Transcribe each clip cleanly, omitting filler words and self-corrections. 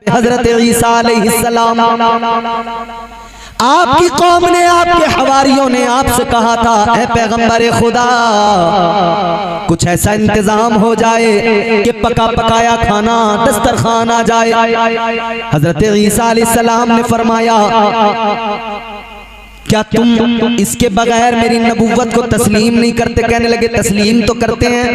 हजरत ईसा अलैहिस्सलाम, आपकी कौम ने, आपके हवारियों ने आपसे कहा था, ऐ पैगंबर खुदा, कुछ ऐसा इंतजाम हो जाए कि पका पकाया खाना दस्तरखान आ जाए। हजरत ईसा अलैहिस्सलाम ने फरमाया, क्या तुम इसके बगैर मेरी नबूवत को तस्लीम नहीं करते? कहने लगे, तस्लीम तो करते हैं,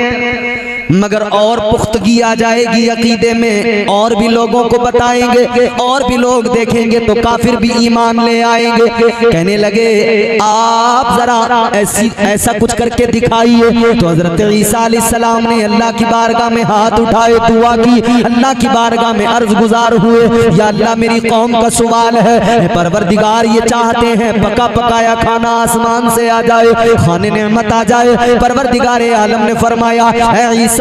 मगर और पुख्तगी आ जाएगी अकीदे में, और भी लोगों को बताएंगे, और भी लोग देखेंगे तो काफिर भी ईमान ले आएंगे। कहने लगे, आप जरा ऐसा कुछ करके दिखाइए। तो हजरत ईसा अलैहिस्सलाम ने अल्लाह की बारगाह में हाथ उठाए, दुआ की, अल्लाह की बारगाह में अर्ज गुजार हुए, या अल्लाह मेरी कौम का सवाल है, परवरदिगार ये चाहते हैं पका पकाया खाना आसमान से आ जाए, खाने नेमत आ जाए। परवरदिगार आलम ने फरमाया, ऐ ईसा,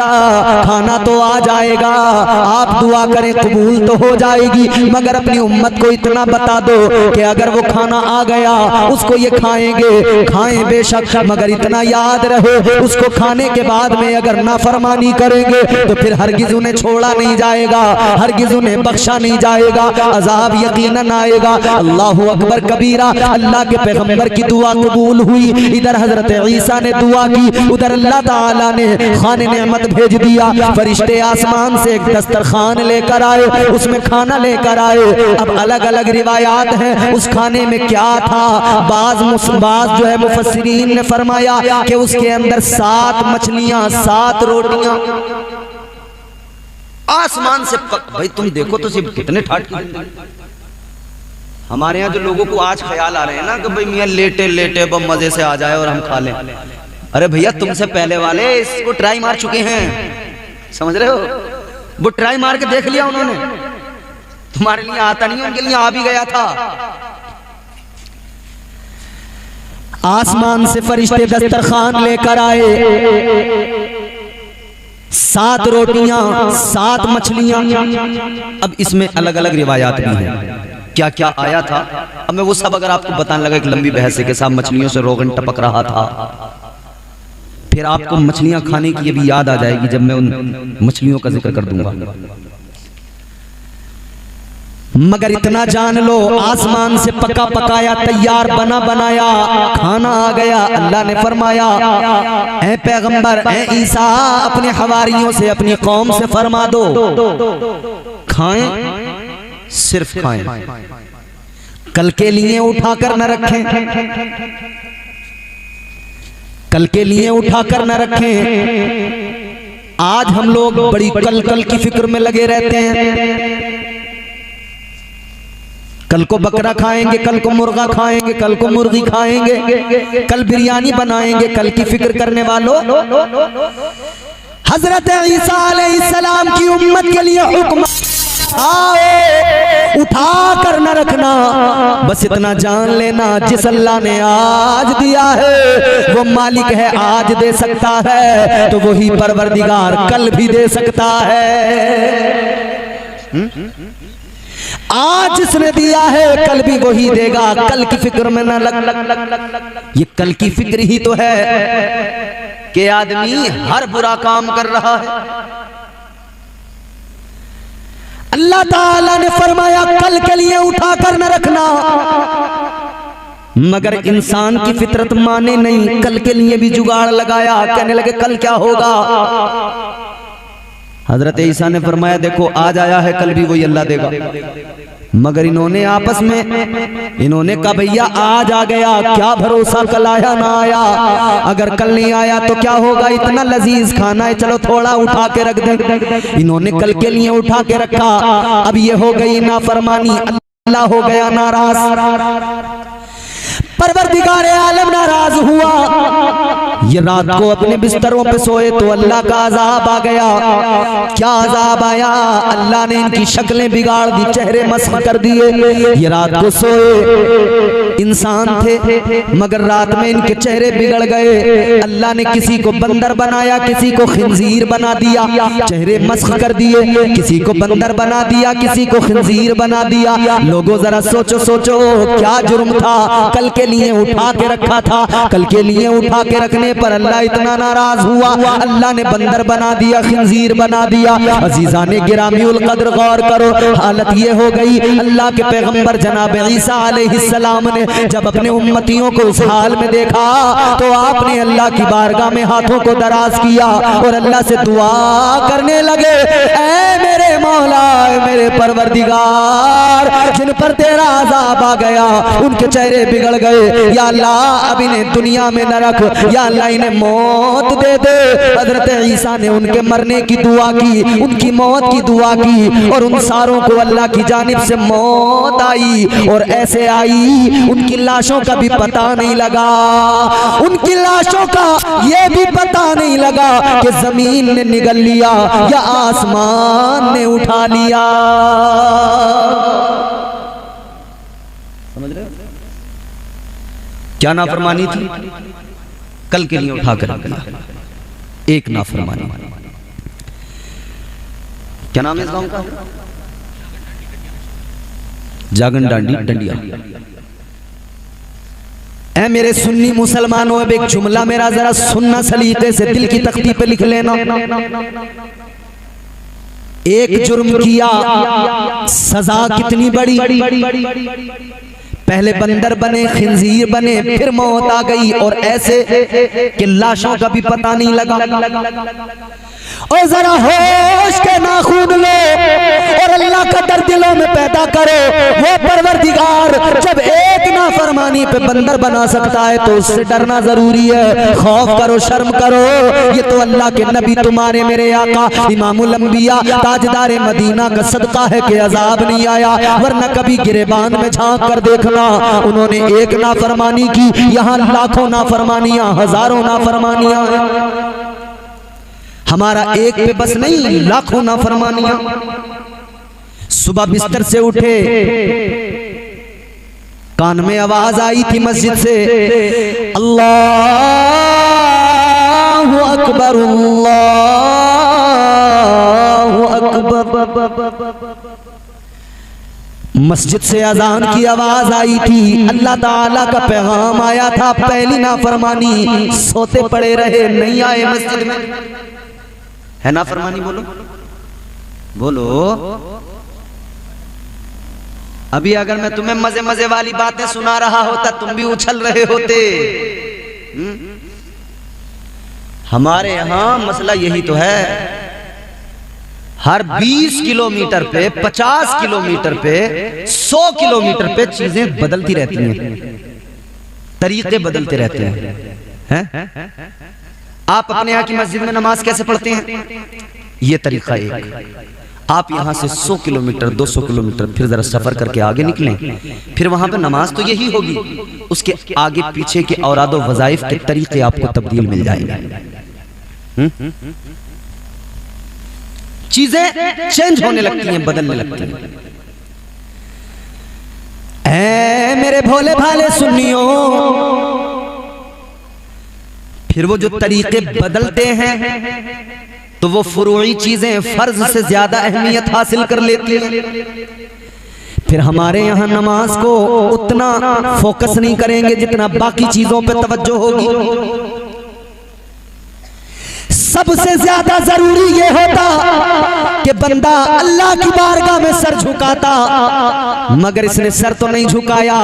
खाना तो आ जाएगा, आप दुआ करें कबूल तो हो जाएगी, मगर अपनी उम्मत को इतना बता दो कि अगर वो खाना आ गया उसको ये खाएंगे, खाएं बेशक, मगर इतना याद रहे उसको खाने के बाद में अगर नाफरमानी करेंगे तो फिर हरगिज उन्हें छोड़ा नहीं जाएगा, हरगिज उन्हें बख्शा नहीं जाएगा, अजाब यकीनन आएगा। अल्लाहु अकबर कबीरा। अल्लाह के पैगंबर की दुआ कबूल हुई। इधर हजरत ईसा ने दुआ की, उधर अल्लाह ताला ने खाने नेमत भेज दिया। फरिश्ते आसमान से एक दस्तरखान लेकर आए, उसमें खाना लेकर आए। अब अलग अलग रिवायात हैं उस खाने में क्या था। बाज जो है मुफस्सिरीन ने फरमाया कि उसके अंदर 7 मछलियां, 7 रोटियां आसमान से भाई तुम देखो तो सिर्फ कितने ठाट। हमारे यहाँ जो लोगों को आज ख्याल आ रहे हैं ना कि भाई मियाँ लेटे लेटे बम मजे से आ जाए और हम खा लें, अरे भैया तुमसे पहले वाले इसको ट्राई मार चुके हैं, समझ रहे हो? वो ट्राई मार के देख लिया उन्होंने, तुम्हारे लिए आता नहीं, उनके लिए आ भी गया था। आसमान से फरिश्ते दस्तरखान लेकर आए, 7 रोटियां, 7 मछलियां। अब इसमें अलग अलग रिवायात भी हैं क्या क्या आया था। अब मैं वो सब अगर आपको बताने लगा, एक लंबी बहस के साथ मछलियों से रोगन टपक रहा था, फिर आपको मछलियां खाने की भी याद आ जाएगी जब मैं उन मछलियों का जिक्र कर दूंगा। मगर इतना जान लो, आसमान से पका पकाया तैयार बना बनाया खाना आ गया। अल्लाह ने फरमाया, ऐ पैगंबर, ऐ ईसा, अपने हवारियों से, अपनी कौम से फरमा दो, खाएं, सिर्फ खाएं, कल के लिए उठाकर न रखें, कल के लिए उठाकर न रखें। आज हम लोग बड़ी कल कल की फिक्र में लगे रहते हैं। कल को बकरा खाएंगे, कल को मुर्गा खाएंगे, कल को मुर्गी खाएंगे, कल बिरयानी बनाएंगे। कल की फिक्र करने वालों, हजरत ईसा अलैहिस्सलाम की उम्मत के लिए हुक्म उठा कर न रखना। बस इतना जान लेना, जिस अल्लाह ने आज दिया है वो मालिक है, आज दे सकता है, तो वही परवरदिगार कल भी दे सकता है। आज जिसने दिया है कल भी वही देगा, कल की फिक्र में न लग। ये कल की फिक्र ही तो है कि आदमी हर बुरा काम कर रहा है। अल्लाह ताला ने फरमाया, कल के लिए उठाकर न रखना, मगर इंसान की फितरत माने नहीं, कल के लिए भी जुगाड़ लगाया। कहने लगे, कल क्या होगा? हजरत ईसा ने फरमाया, देखो आज आया है, कल भी वही अल्लाह देगा। मगर इन्होंने आपस में इन्होंने कहा, भैया आज आ गया, क्या भरोसा कल आया ना आया, अगर कल नहीं आया तो क्या होगा, इतना लजीज खाना है, चलो थोड़ा उठा के रख दे। इन्होंने कल के लिए उठा के रखा। अब ये हो गई नाफरमानी, अल्लाह हो गया नाराज, परवरदिगार आलम नाराज हुआ। ये रात को अपने बिस्तरों पे सोए तो अल्लाह का अजाब आ गया। क्या अजाब आया? अल्लाह ने इनकी शक्लें बिगाड़ दी, चेहरे मस्ख कर दिए। ये रात को सोए, इंसान थे मगर रात में इनके चेहरे बिगड़ गए। अल्लाह ने किसी को बंदर बनाया, किसी को खिंजीर बना दिया, चेहरे मस्ख कर दिए। किसी को बंदर बना दिया, किसी को खिंजीर बना दिया। लोगों जरा सोचो सोचो, क्या जुर्म था? कल के लिए उठा के रखा था, कल के लिए उठा के रखने पर अल्लाह इतना नाराज हुआ, अल्लाह ने बंदर बना दिया, खिंजीर बना दिया। अजीजा ने गिरामीउल कद्र गौर करो, हालत ये हो गई। अल्लाह के पैगंबर जनाब ईसा अलैहिस्सलाम ने जब अपने उम्मतियों को उस हाल में देखा तो आपने अल्लाह की बारगाह में हाथों को दराज किया और अल्लाह से दुआ करने लगे, ऐ मेरे मौला, मेरे परवरदिगार, जिन पर तेरा अज़ाब आ गया उनके चेहरे बिगड़ गए, या अल्लाह अब इन्हें दुनिया में न रख, या अल्लाह इन्हें मौत दे दे। हज़रत ईसा ने उनके मरने की दुआ की, उनकी मौत की दुआ की, और उन सारों को अल्लाह की जानिब से मौत आई, और ऐसे आई उनकी लाशों का भी पता नहीं लगा, उनकी लाशों का ये भी पता नहीं लगा कि जमीन ने निगल लिया या आसमान ने उठा लिया। समझ रहे हो क्या नाफरमानी थी? कल के लिए उठा कर रखना एक नाफरमानी। क्या नाम है इस गांव का? जागन डांडी डंडिया। ऐ मेरे सुन्नी मुसलमानों, अब एक जुमला मेरा जरा सुनना सलीके से, दिल की तख्ती पे लिख लेना। एक जुर्म किया, सजा कितनी बड़ी, पहले बंदर बने, खिंजीर बने, फिर मौत आ गई, और ऐसे कि लाशों का भी पता नहीं लगा। और जरा होश के नाखून लो और अल्लाह का डर दिलों में पैदा करो। वो परवरदिगार जब एक नाफरमानी पे बंदर बना सकता है तो उससे डरना जरूरी है। खौफ करो, शर्म करो। ये तो अल्लाह के नबी तुम्हारे मेरे आका इमामुल अंबिया ताजदार मदीना का सदका है कि अजाब नहीं आया, वरना कभी गिरेबान में झांक कर देखना, उन्होंने एक नाफरमानी की, यहाँ लाखों नाफरमानियां, हजारों नाफरमानियां हैं। हमारा एक पे बस नहीं, लाखों नाफरमानियां। सुबह बिस्तर से उठे, कान में आवाज आई थी मस्जिद से, अल्लाहु अकबर, अल्लाहु अकबर। मस्जिद से अजान की आवाज आई थी, अल्लाह ताला का पैगाम आया था। पहली नाफरमानी, सोते पड़े रहे, नहीं आए मस्जिद में। है नाफरमानी? बोलो बोलो। अभी अगर मैं तुम्हें मजे मजे वाली बातें सुना रहा होता तुम भी उछल रहे होते। हमारे यहां मसला यही तो है, हर 20 किलोमीटर पे, 50 किलोमीटर पे, 100 किलोमीटर पे चीजें बदलती रहती हैं, तरीके बदलते रहते हैं। आप अपने यहाँ की मस्जिद में नमाज कैसे पढ़ते हैं? ये तरीका एक। आप यहाँ से 100 किलोमीटर 200 किलोमीटर फिर जरा सफर करके आगे निकलें, फिर वहां पे नमाज तो यही होगी, उसके आगे पीछे के औरादो वज़ाइफ के तरीके आपको तब्दील मिल जाएंगे। चीजें चेंज होने लगती हैं, बदलने लगती हैं। ऐ मेरे भोले भाले सुन्नियों, फिर वो जो तरीके बदलते हैं तो वो फुरूई चीजें फर्ज से ज्यादा अहमियत हासिल कर लेती हैं। फिर हमारे यहाँ नमाज को उतना फोकस नहीं करेंगे जितना बाकी चीजों पे तवज्जो होगी। सबसे ज्यादा जरूरी ये होता कि बंदा अल्लाह की बारगाह में सर झुकाता, मगर इसने सर तो नहीं झुकाया,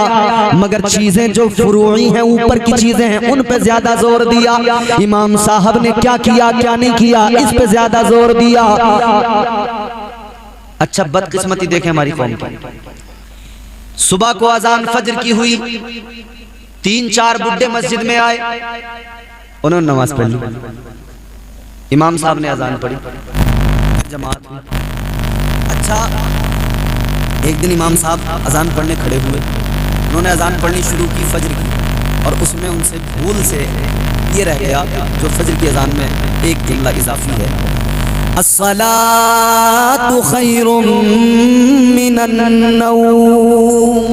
मगर चीजें जो फुरूई हैं, ऊपर की चीजें हैं, उन पे ज्यादा जोर दिया। इमाम साहब ने क्या किया क्या नहीं किया, इस पे ज्यादा जोर दिया। अच्छा बदकिस्मती देखें हमारी कौम की। सुबह को अजान फजर की हुई, 3-4 बुड्ढे मस्जिद में आए, उन्होंने नमाज पढ़ ली। इमाम साहब ने अजान पढ़ी, जमात हुई। अच्छा एक दिन इमाम साहब अजान पढ़ने खड़े हुए, उन्होंने अजान पढ़नी शुरू की फजर की, और उसमें उनसे भूल से ये रह गया जो फजर की अजान में एक जुमला इजाफी है, अस्सलातु खैरुम मिनन नौम।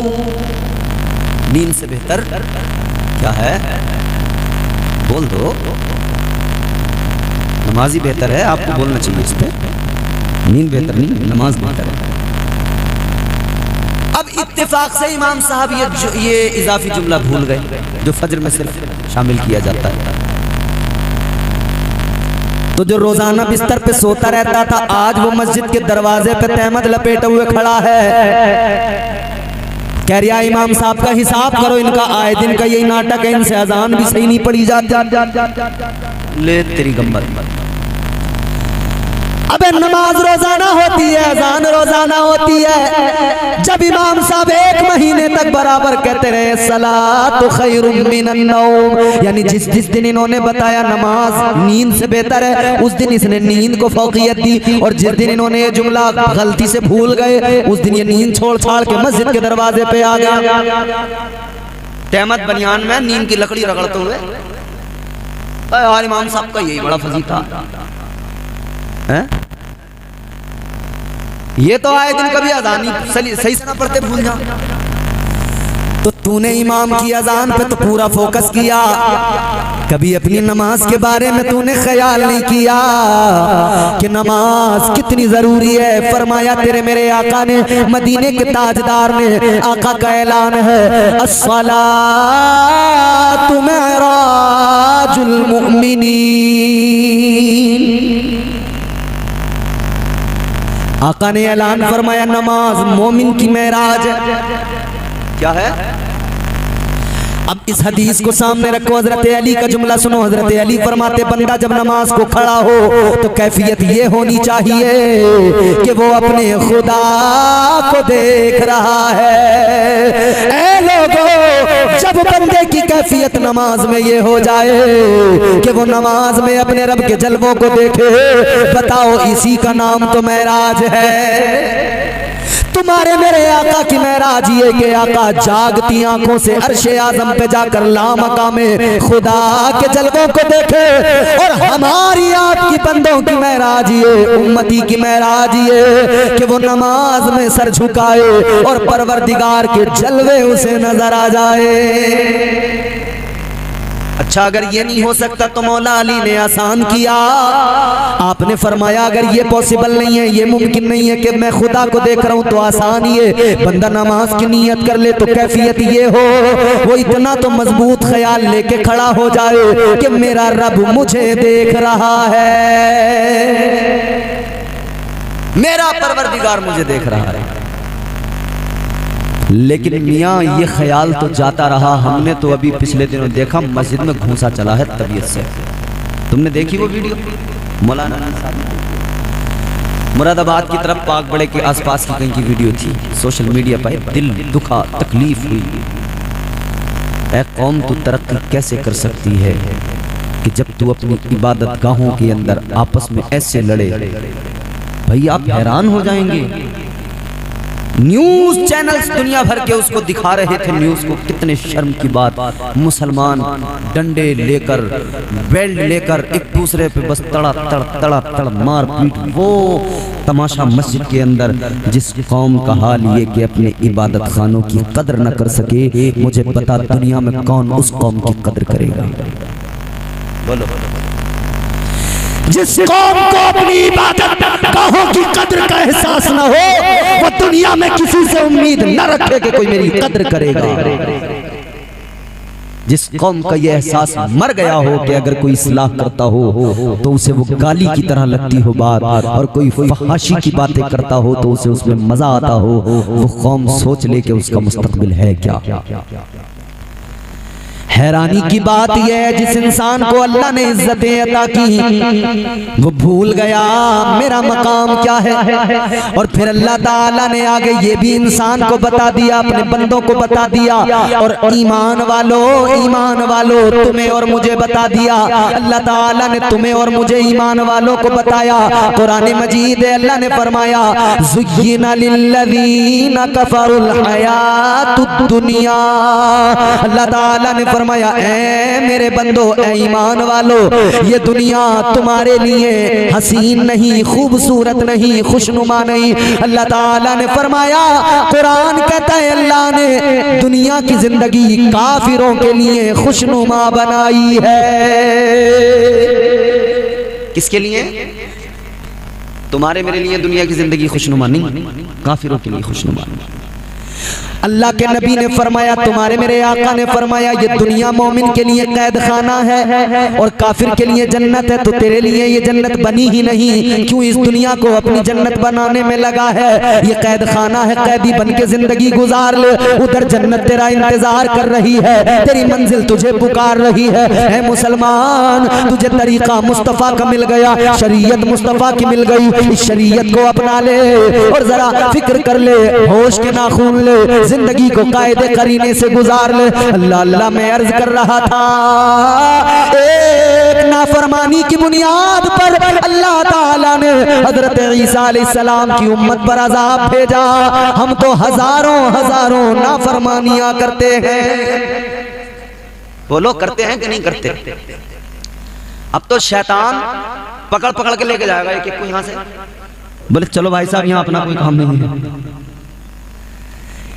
नींद से बेहतर क्या है? बोल दो। नमाज ही बेहतर है, आपको बोलना चाहिए इस पे। नींद बेहतर नहीं, नमाज बेहतर है। अब इत्तेफाक से इमाम साहब ये इजाफी जुमला भूल गए जो फजर में सिर्फ शामिल किया जाता है। तो जो रोजाना बिस्तर पे सोता रहता था, आज वो मस्जिद के दरवाजे पे तहमद लपेटे हुए खड़ा है। कह रहा इमाम साहब का हिसाब करो, इनका आए दिन का यही नाटक है, इनसे अजान भी सही नहीं पड़ी जाती। ले तेरी गम्बत। अबे नमाज रोजाना होती है, अजान रोजाना होती है। जब इमाम साहब 1 महीने तक बराबर कहते रहे सलातु खैरुम मिनन नौम, यानी जिस दिन इन्होंने बताया नमाज नींद से बेहतर है, उस दिन इसने नींद को फौकियत दी। और जिस दिन इन्होंने ये जुमला गलती से भूल गए, उस दिन ये नींद छोड़ छाड़ के मस्जिद के दरवाजे पे आ गया। तहमद बनियान में नींद की लकड़ी रगड़ते हुए। यार इमाम साहब का यही बड़ा फजीता है। ये तो आए दिन कभी अजानी सही से ना पढ़ते भूल जा। तो तूने इमाम की अजान पे तो पूरा फोकस किया, कभी अपनी नमाज के बारे में तूने ख्याल नहीं किया कि नमाज कितनी जरूरी है। फरमाया तेरे मेरे आका ने, मदीने के ताजदार ने, आका का ऐलान है अस्सलातु मिअराजुल मुमिनीन। आका ने ऐलान फरमाया नमाज मोमिन की मेराज क्या है। अब इस हदीस को सामने रखो, हजरत अली का जुमला सुनो। हजरत अली फरमाते बंदा जब नमाज को खड़ा हो तो कैफियत ये होनी चाहिए कि वो अपने खुदा को देख रहा है। ऐ लोगों, जब बंदे की कैफियत नमाज में ये हो जाए कि वो नमाज में अपने रब के जलवों को देखे, बताओ इसी का नाम तो मेराज है। तुम्हारे मेरे आका की मेराज ये कि आका जागती आंखों से अर्शे आजम पे जाकर लामकामे खुदा के जलवों को देखे। और हमारी आपकी बंदों की मेराज ये, उम्मती की मेराज ये कि वो नमाज में सर झुकाए और परवरदिगार के जलवे उसे नजर आ जाए। अच्छा, अगर ये नहीं हो सकता तो मौला अली ने आसान किया। आपने फरमाया अगर ये पॉसिबल नहीं है, ये मुमकिन नहीं है कि मैं खुदा को देख रहा हूं, तो आसान ही है, बंदा नमाज की नियत कर ले तो कैफियत ये हो, वो इतना तो मजबूत ख्याल लेके खड़ा हो जाए कि मेरा रब मुझे देख रहा है, मेरा परवरदिगार मुझे देख रहा है। लेकिन मियाँ ये ख्याल तो जाता रहा। हमने तो अभी पिछले दिनों देखा मस्जिद में घूसा चला है तबीयत से। तुमने देखी वो वीडियो? मौलाना मुरादाबाद की तरफ पाक बड़े के आसपास की कहीं की वीडियो थी, सोशल मीडिया पर दिल दुखा, तकलीफ हुई। ऐ कौम तू तरक्की कैसे कर सकती है कि जब तू अपनी इबादत गाहों के अंदर आपस में ऐसे लड़े। भाई आप हैरान हो जाएंगे। न्यूज चैनल्स दुनिया भर के उसको दिखा रहे थे न्यूज को। कितने शर्म की बात, मुसलमान डंडे लेकर बेल्ट लेकर एक दूसरे पे बस तड़ा तड़ तड़ा तड़ मार पीट। वो तमाशा मस्जिद के अंदर। जिस कौम का हाल ये कि अपने इबादत खानों की कदर न कर सके, मुझे पता दुनिया में कौन उस कौम की कदर करेगा। बोलो। जिस कौम को अपनी इबादत गाहों की कद्र का एहसास न हो, वो दुनिया में किसी से उम्मीद न रखे कि कोई मेरी कद्र करेगा। जिस कौम का ये एहसास मर गया हो कि अगर कोई इस्लाह करता हो तो उसे वो गाली की तरह लगती हो बात, और कोई फहाशी की बातें करता हो तो उसे उसमें मजा आता हो, वो कौम सोच ले कि उसका मुस्तकबिल है क्या। हैरानी की बात यह है जिस इंसान को अल्लाह ने इज्जतें अता की वो भूल गया मेरा मकाम क्या है। और फिर अल्लाह ताला ने आगे ये भी इंसान को बता दिया, अपने बंदों को बता दिया, और ईमान वालों तुम्हें और मुझे बता दिया। अल्लाह ताला ने तुम्हें और मुझे ईमान वालों को बताया। कुरान मजीद अल्लाह ने फरमाया ज़ुय्यिना लिल्लज़ीना कफ़रुल हयातुद दुनिया। अल्लाह ताला ने फरमाया ऐ मेरे बंदो, ऐ ईमान वालो, ये दुनिया तुम्हारे लिए हसीन नहीं, खूबसूरत नहीं, खुशनुमा नहीं। अल्लाह ताला ने फरमाया, कुरान कहता है अल्लाह ने दुनिया की जिंदगी काफिरों के लिए खुशनुमा बनाई है। किसके लिए? तुम्हारे मेरे लिए दुनिया की जिंदगी खुशनुमा नहीं, काफिरों के लिए खुशनुमा। अल्लाह के नबी ने फरमाया, तुम्हारे मेरे आका ने फरमाया, ये दुनिया मोमिन के लिए कैद खाना है और काफिर के लिए जन्नत है, तो तेरे लिए ये जन्नत बनी ही नहीं, क्यों इस दुनिया को अपनी जन्नत बनाने में लगा है? ये कैद खाना है, कैदी बन के जिंदगी गुजार ले, उधर जन्नत तेरा इंतजार कर रही है, तेरी मंजिल तुझे पुकार रही है। ऐ मुसलमान, तुझे तरीका मुस्तफा का मिल गया, शरीयत मुस्तफा की मिल गई, इस शरीयत को अपना ले और जरा फिक्र कर ले, होश के नाखून ले, जिंदगी को कायदे करीने से गुजार ले। अल्लाह अल्लाह मैं अर्ज कर रहा था, एक नाफरमानी की बुनियाद पर अल्लाह ताला ने हजरत ईसा अलैहिस्सलाम की उम्मत पर अजाब भेजा। हम तो हजारों हजारों नाफरमानियां करते हैं। बोलो करते हैं कि नहीं करते? अब तो शैतान पकड़ पकड़ के लेके जाएगा एक एक को यहां से, बोले चलो भाई साहब यहाँ अपना कोई काम नहीं है।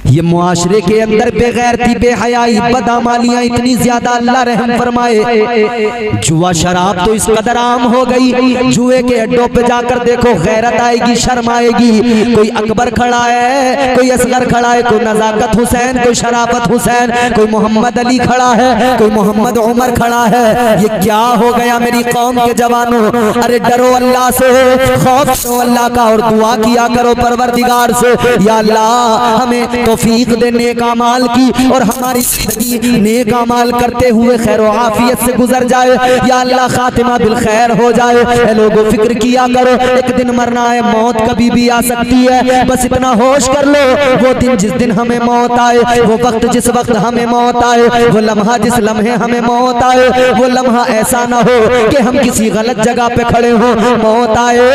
ये मुआशरे के अंदर बेगैरती, बेहयाई, बदअमालियां इतनी ज्यादा, अल्लाह रहम फरमाए। जुआ शराब तो इस कदर आम हो गई, जुए के अड्डों पे जाकर देखो, गैरत आएगी, शर्म आएगी। कोई अकबर खड़ा है, कोई असगर खड़ा है, कोई नजाकत हुसैन, कोई शराफत हुसैन, कोई मोहम्मद अली खड़ा है, कोई मोहम्मद उमर खड़ा है। ये क्या हो गया मेरी कौम के जवानों? अरे डरो अल्लाह से, खौफ करो अल्लाह का और दुआ किया करो परवरदिगार से, या अल्लाह हमें तौफीक दे नेक अमाल की और हमारी जिंदगी नेक अमाल करते हुए खैर और आफियत से गुजर जाए। या अल्लाह खातिमा बिल खैर हो जाए। ए लोगों, फिक्र किया करो, एक दिन मरना है, मौत कभी भी आ सकती है। बस इतना होश कर लो, वो दिन जिस दिन हमें मौत आए, वो वक्त जिस वक्त हमें मौत आए, वो लम्हा जिस लम्हे हमें मौत आए, वो लम्हा ऐसा ना हो कि हम किसी गलत जगह पे खड़े हों, मौत आए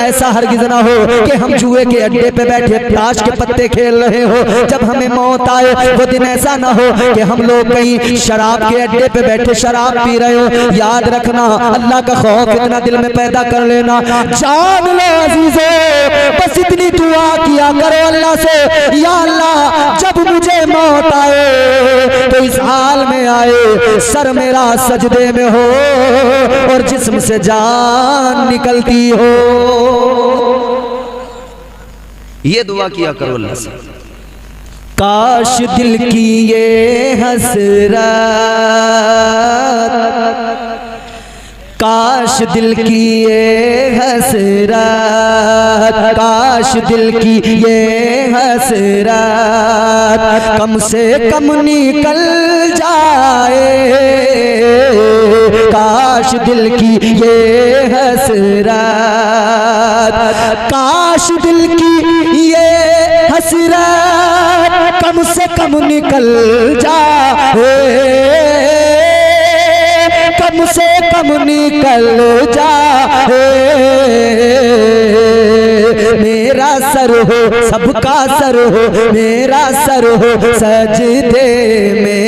ऐसा हरगिज ना हो कि हम जुए के अड्डे पे बैठे ताश के पत्ते खेल रहे हो। जब हमें मौत आए वो दिन ऐसा ना हो कि हम लोग कहीं शराब के अड्डे पे बैठे शराब पी रहे हो। याद रखना, अल्लाह का खौफ इतना दिल में पैदा कर लेना, जान लो अजीजों, बस इतनी दुआ किया करो अल्लाह से, या अल्लाह जब मुझे मौत आए तो इस हाल में आए, सर मेरा सजदे में हो और जिस्म से जान निकलती हो। ये दुआ किया करो अल्लाह से। काश दिल की ये हसरत, काश दिल की ये हसरत, काश दिल की ये हसरत कम से कम निकल जाए, काश दिल की ये हसरत, काश दिल की ये हसरत कम से कम निकल जाए, कम से कम निकल जाए। मेरा सर हो सबका सर हो, मेरा सर हो सजदे में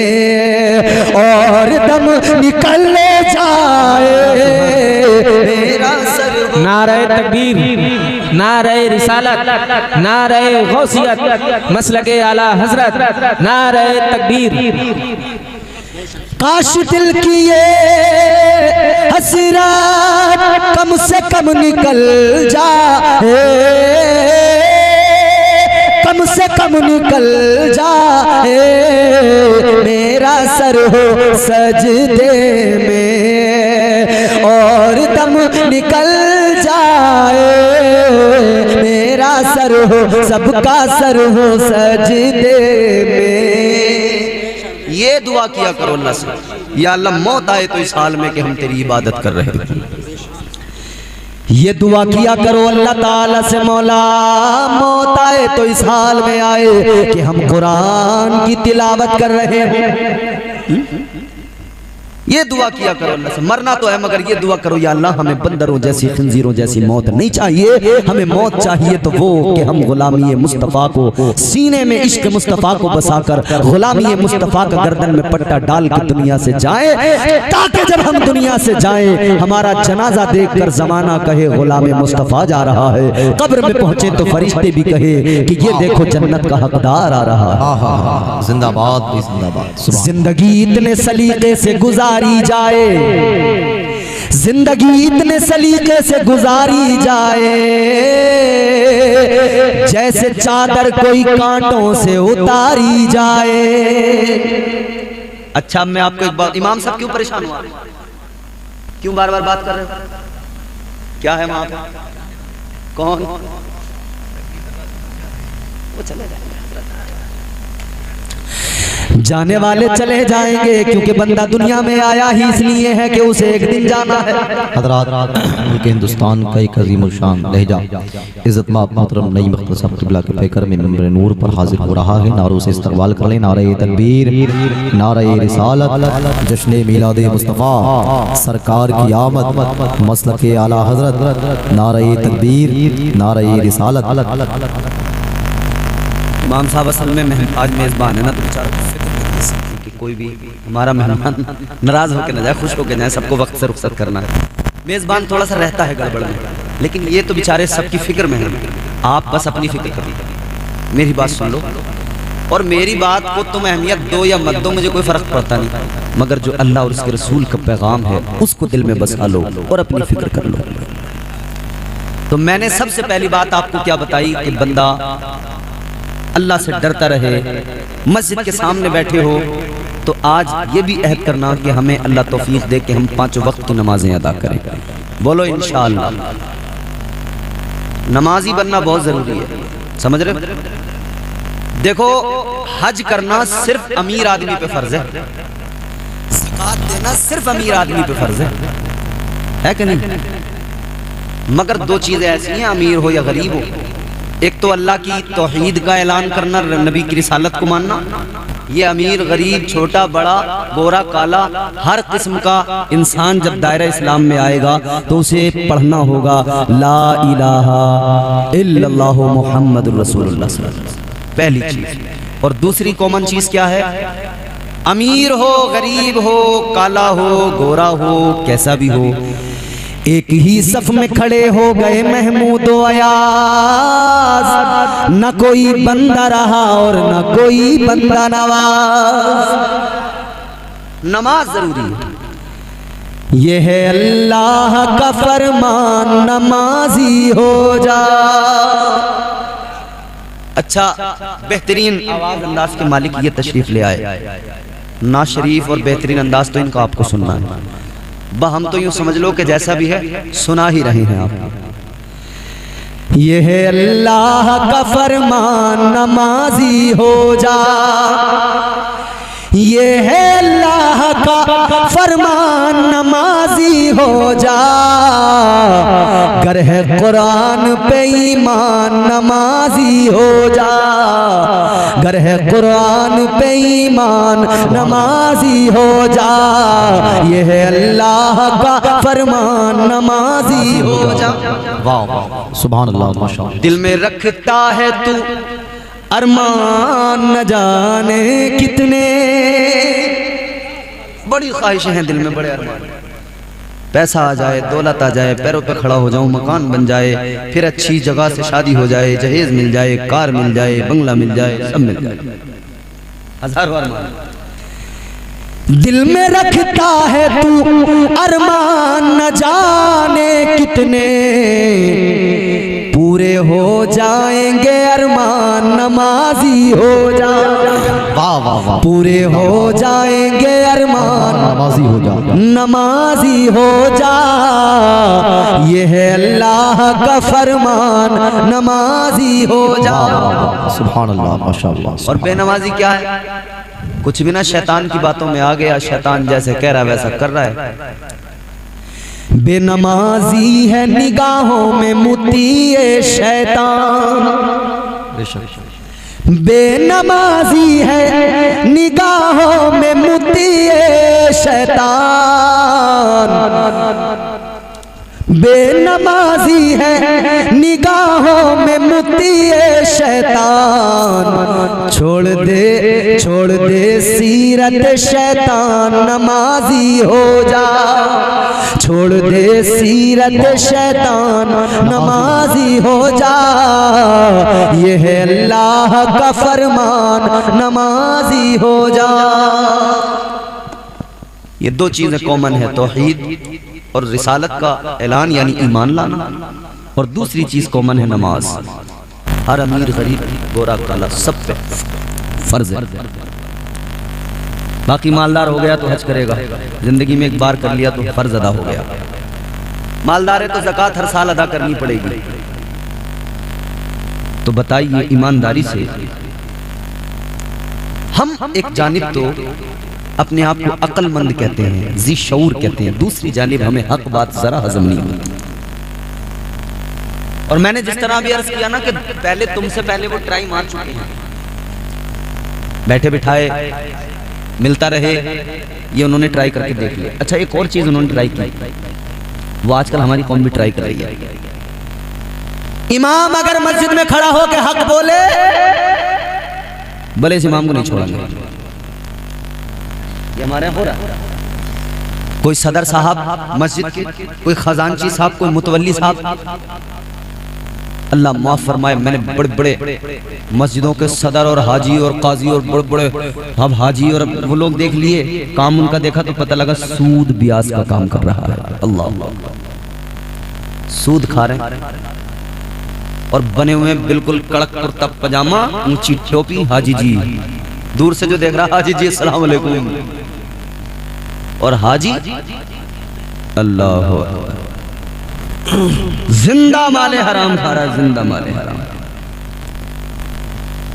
और दम निकल जाए, मेरा सर हो। नारे तकबीर, नारे रिसालत, नारे गौसियत, मसलके आला हजरत, नारे तकबीर। काश दिल की ये हसरत कम से कम निकल जाए, कम से कम निकल जाए, मेरा सर हो सजदे में और दम निकल जाए, मेरा सर हो सबका सर हो सजदे में। ये दुआ किया करो अल्लाह से, या अल्लाह मौत आए तो इस हाल में कि हम तेरी इबादत कर रहे हैं। ये दुआ किया करो अल्लाह ताला से, मौला मौत आए तो इस हाल में आए कि हम कुरान की तिलावत कर रहे हैं। ये दुआ किया करो अल्लाह से। मरना तो है मगर ये दुआ करो, या अल्लाह हमें बंदरों जैसी खंजीरों जैसी मौत नहीं चाहिए, हमें मौत चाहिए तो वो कि हम गुलामी मुस्तफ़ा को सीने में इश्क मुस्तफ़ा को बसाकर गुलामी मुस्तफ़ा का गर्दन में पट्टा डाल के दुनिया से जाए, ताकि जब हम दुनिया से जाए हमारा जनाजा देखकर जमाना कहे गुलाम मुस्तफ़ा जा रहा है। कब्र में पहुंचे तो फरिश्ते भी कहे कि ये देखो जन्नत का हकदार आ रहा है। जिंदाबाद जिंदाबाद। जिंदगी इतने सलीके से गुजारी जाए जिंदगी इतने सलीके से गुजारी जाए जैसे चादर कोई कांटों से उतारी जाए। अच्छा मैं आपको एक बात, इमाम साहब क्यों परेशान हुआ, क्यों बार बार बात कर रहे हो, क्या है वहां पे, कौन, वो चले जाएंगे, जाने वाले चले जाएंगे, क्योंकि बंदा दुनिया में आया ही इसलिए है कि उसे एक दिन जाना है। हज़रात मुल्क हिंदुस्तान का एक अज़ीम शान लहजा इज़्ज़त मोहतरम नईम मुख्तसर क़िबला के फ़िक्र में मिंबर नूर पर हाजिर हो रहा है। नारों से इस्तक़बाल कर लें, नारे तकबीर, नारे रिसालत, जश्न मिलाद मुस्तफ़ा, सरकार की आमद, मसलक आला हज़रत, नारे तकबीर, नारे रिसालत। इमाम साहब असल में आज मेज़बान है ना, तो बेचारा कि कोई भी हमारा मेहमान नाराज होकर न जाए, खुश होकर जाए, सबको वक्त से रुखसत करना है। मेज़बान थोड़ा सा रहता है गड़बड़ में, लेकिन ये तो बेचारे सबकी फिक्र में है। आप बस अपनी फिक्र करिए, मेरी बात सुन लो, और मेरी बात को तुम अहमियत दो या मत दो मुझे कोई फ़र्क पड़ता नहीं, मगर जो अल्लाह और उसके रसूल का पैगाम है उसको दिल में बसा लो और अपनी फिक्र कर लो। तो मैंने सबसे पहली बात आपको क्या बताई कि बंदा अल्लाह से डरता रहे। मस्जिद के सामने बैठे हो तो आज ये भी अहद करना कि हमें अल्लाह तौफीक दे कि हम 5 वक्त की नमाजें अदा करें। बोलो इंशाअल्लाह। नमाजी बनना बहुत जरूरी है, समझ रहे? देखो हज करना सिर्फ अमीर आदमी पे फर्ज है, ज़कात देना सिर्फ अमीर आदमी पे फर्ज है कि नहीं? मगर 2 चीजें ऐसी हैं, अमीर हो या गरीब हो। एक तो अल्लाह की तौहीद का ऐलान करना, नबी की रिसालत को मानना। ये अमीर गरीब छोटा बड़ा गोरा काला हर किस्म का इंसान जब दायरा इस्लाम में आएगा तो उसे पढ़ना होगा ला इलाहा इल्लल्लाहु मुहम्मदुर रसूलुल्लाह सल्लल्लाहु अलैहि वसल्लम, पहली चीज। और दूसरी कॉमन चीज क्या है? अमीर हो गरीब हो काला हो गोरा हो कैसा भी हो, एक ही सफ में खड़े हो गए महमूद व अयाज, न कोई बंदा रहा और न कोई बंदा नवाज। नमाज जरूरी है, ये है अल्लाह का फरमान, नमाजी हो जा। अच्छा बेहतरीन आवाज अंदाज के मालिक ये तशरीफ ले आए, ना शरीफ और बेहतरीन अंदाज तो इनका आपको सुनना है। हम तो यूं समझ लो कि जैसा भी है सुना ही रहे हैं आप। ये है अल्लाह का फरमान, नमाजी हो जा। ये है अल्लाह का फरमान, नमाजी हो जा। गर है कुरान पे ईमान, नमाजी हो जा। गर है कुरान पे ईमान, नमाजी हो जा। ये है अल्लाह का फरमान, नमाजी हो जा। वाह सुभान अल्लाह माशाअल्लाह। दिल में रखता है तू अरमान न जाने कितने, बड़ी ख्वाहिशें हैं दिल में, बड़े अरमान। पैसा आ जाए, दौलत आ जाए, पैरों पे खड़ा हो जाऊं, मकान बन जाए, फिर अच्छी जगह से शादी हो जाए, जहेज मिल जाए, कार मिल जाए, बंगला मिल जाए, सब मिल जाए, हजारों अरमान दिल में रखता है तू अरमान न जाने कितने, पूरे हो जाएंगे अरमान, नमाजी हो जा। वाह वाह वाह। पूरे हो जाएंगे अरमान, नमाजी हो जा, नमाजी हो जा। ये है अल्लाह का फरमान, नमाजी हो जा। सुभान अल्लाह माशाअल्लाह। और बेनमाजी क्या है? कुछ भी ना शैतान की बातों में आ गया, शैतान जैसे कह रहा है वैसा कर रहा है। बेनमाजी है निगाहों में मुतीए शैतान, बेनमाजी है निगाहों में मुतीए शैतान। बेनमाजी है निगाहों में मुतीए शैतान। छोड़ दे सीरत शैतान, नमाजी हो जा। छोड़ दे सीरत शैतान, नमाजी हो जा। ये है अल्लाह का फरमान, नमाजी हो जा। ये 2 चीजें कॉमन है, तौहीद और रिसालत का ऐलान यानी ईमान लाना, और दूसरी चीज कॉमन है नमाज। हर अमीर गरीब गोरा काला सब पे फर्ज है। बाकी मालदार हो गया तो हज करेगा, जिंदगी में एक बार कर लिया तो फर्ज अदा हो गया। मालदार है तो ज़कात हर साल अदा करनी पड़ेगी। तो बताइए ईमानदारी से हम एक जानिब तो अपने आप को अक्लमंद कहते हैं, जी शऊर कहते हैं, दूसरी जानिब हमें हक बात जरा हजम नहीं होती। और मैंने जिस तरह भी अर्ज किया ना कि पहले तुमसे पहले वो ट्राई मार चुके हैं, बैठे बिठाए मिलता रहे, ये उन्होंने ट्राई करके देख लिया। अच्छा एक और चीज उन्होंने ट्राई की, वो आजकल हमारी कौम भी ट्राई कर रही है। इमाम अगर मस्जिद में खड़ा होकर हक बोले, भले इस इमाम को नहीं छोड़ेंगे। ये हमारे यहाँ हो रहा है। कोई सदर साहब मस्जिद के, कोई खजानची साहब, कोई मुतवल्ली साहब, अल्लाह माफ फरमाए, मैंने बड़े बड़े मस्जिदों के सदर और हाजी और काजी और बड़े बड़े अब हाजी और वो लोग देख लिए, काम उनका देखा तो पता लगा सूद ब्याज का काम कर रहा है। अल्लाह, सूद खा रहे हैं और बने हुए बिल्कुल कड़क कुर्ता पजामा, ऊंची टोपी, हाजी जी। दूर से जो देख रहा हाजी जी अस्सलाम वालेकुम, और हाजी अल्लाह जिंदा माले हराम खा रहा है, जिंदा माले हराम।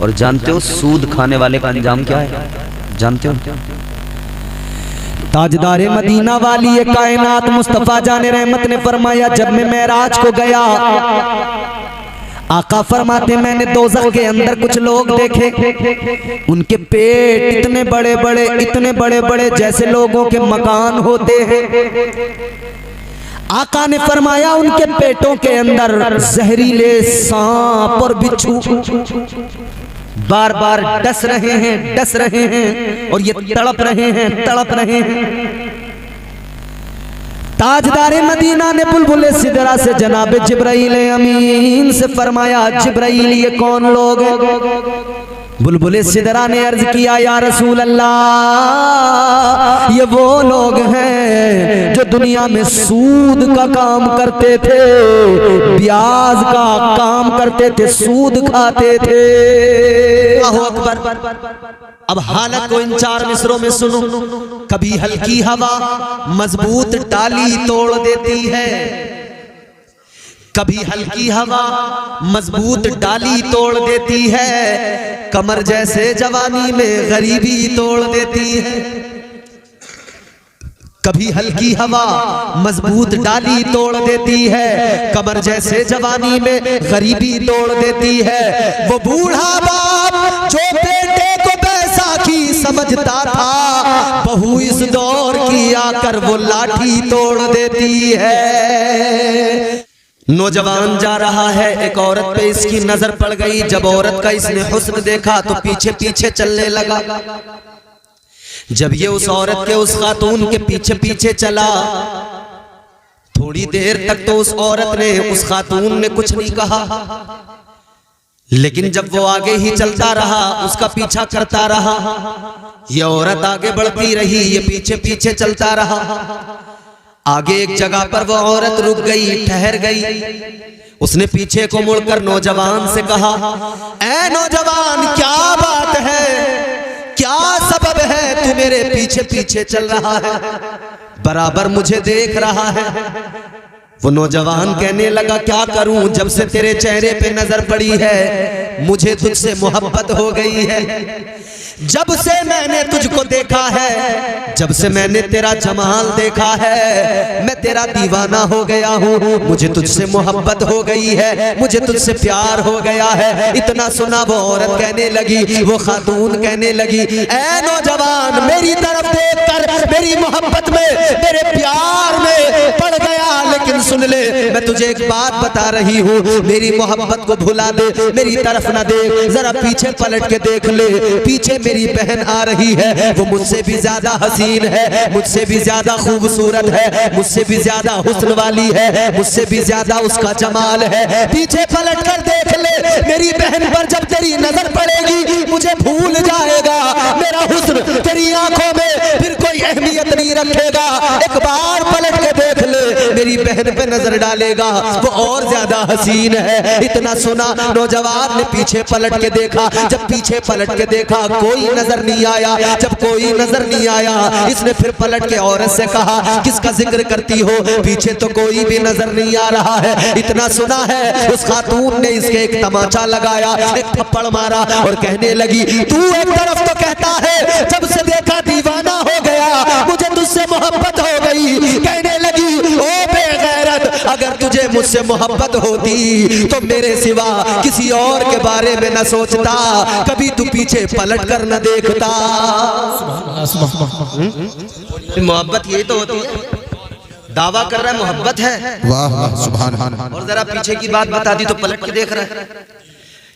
और जानते हो सूद खाने वाले का अंजाम क्या है? जानते हो? ताजदारे मदीना वाली ये कायनात मुस्तफा जाने रहमत ने फरमाया, जब मैं मेराज को गया, आका फरमाते मैंने दोज़ख के अंदर कुछ लोग देखे, उनके पेट इतने बड़े बड़े, इतने बड़े बड़े जैसे लोगों के मकान होते हैं। आका ने फरमाया उनके पेटों के अंदर जहरीले सांप और बिच्छू बार बार डस रहे हैं और ये तड़प रहे हैं। ताजदारे मदीना ने बुलबुले सिदरा से जनाब जिब्राइल अमीन से फरमाया, जिब्राइल ये कौन लोग हैं? बुलबुले सिदरा ने अर्ज किया, या रसूल अल्लाह, ये वो लोग हैं जो दुनिया में सूद का काम करते थे, ब्याज का काम करते थे, सूद खाते थे। अल्लाहु अकबर। अब हालत को इन 4 मिसरों में सुनो। कभी हल्की हवा मजबूत डाली तोड़ देती है, कभी हल्की हवा मजबूत डाली तोड़ देती है, कमर जैसे जवानी में गरीबी तोड़ देती है। कभी हल्की हवा मजबूत डाली तोड़ देती है, कमर जैसे जवानी में गरीबी तोड़ देती है। वो बूढ़ा बाप जो बेटे को बैसाखी समझता था, बहू इस दौर की आकर वो लाठी तोड़ देती है। नौजवान जा रहा है, एक औरत पे इसकी नजर पड़ गई। जब औरत का इसने हुस्न देखा तो पीछे पीछे चलने लगा। जब ये उस औरत के, उस खातून के पीछे पीछे चला, थोड़ी देर तक तो उस औरत ने, उस खातून ने कुछ नहीं कहा, लेकिन जब वो आगे ही चलता रहा, उसका पीछा करता रहा, ये औरत आगे बढ़ती रही, ये पीछे पीछे चलता रहा। आगे एक जगह पर वो औरत रुक गई, ठहर गई। उसने पीछे को मुड़कर नौजवान से कहा, ऐ नौजवान, क्या बात है, क्या सबब है तू मेरे पीछे पीछे चल रहा है, बराबर मुझे देख रहा है। वो नौजवान कहने लगा, क्या करूं, जब से तेरे चेहरे पे नजर पड़ी है मुझे तुझसे मोहब्बत हो गई है। जब से मैंने तुझको देखा है, जब से मैंने तेरा जमाल देखा है, मैं तेरा दीवाना हो गया हूँ। मुझे तुझसे मोहब्बत हो गई है, मुझे तुझसे प्यार हो गया है। इतना सुना वो औरत कहने लगी, वो खातून कहने लगी, ऐ नौजवान, मेरी तरफ देखकर मेरी मोहब्बत में, मेरे प्यार में पड़ गया, लेकिन सुन ले, मैं तुझे एक बात बता रही हूँ, मेरी मोहब्बत को भुला दे, मेरी तरफ ना देख, जरा पीछे पलट के देख ले। पीछे मेरी बहन आ रही है, वो मुझसे भी ज्यादा हसीन है, मुझसे भी ज्यादा खूबसूरत है, मुझसे भी ज्यादा हुस्न वाली है, मुझसे भी ज्यादा उसका जमाल है। पीछे पलट कर देख ले, मेरी बहन पर जब तेरी नजर पड़ेगी मुझे भूल जाएगा, मेरा हुस्न तेरी आंखों में फिर कोई अहमियत नहीं रखेगा। एक बार पलट के देख ले, मेरी बहन पे नजर डालेगा वो और ज्यादा हसीन है। इतना सुना, नौजवान ने पीछे पलट के देखा। जब पीछे पलट के देखा कोई नजर नहीं आया। जब कोई नजर नहीं आया इसने फिर पलट के औरत से कहा किसका जिक्र करती हो, पीछे तो कोई भी नजर नहीं आ रहा है। इतना सुना है उस खातून ने इसके एक तमाचा लगाया, एक थप्पड़ मारा और कहने लगी तू एक तरफ तो कहता है जब से देखा दीवाना हो गया, मुझे तुझसे मोहब्बत हो गई। कहने लगी ओ बेगैरत, अगर तुझे मुझसे मोहब्बत होती तो मेरे सिवा किसी और के बारे में न सोचता, कभी तू पीछे पलट कर न देखता। मोहब्बत यही तो होती है। दावा कर रहा है मोहब्बत है, वाह वाह सुभान अल्लाह, और जरा पीछे की बात बता दी तो पलट के देख रहा है।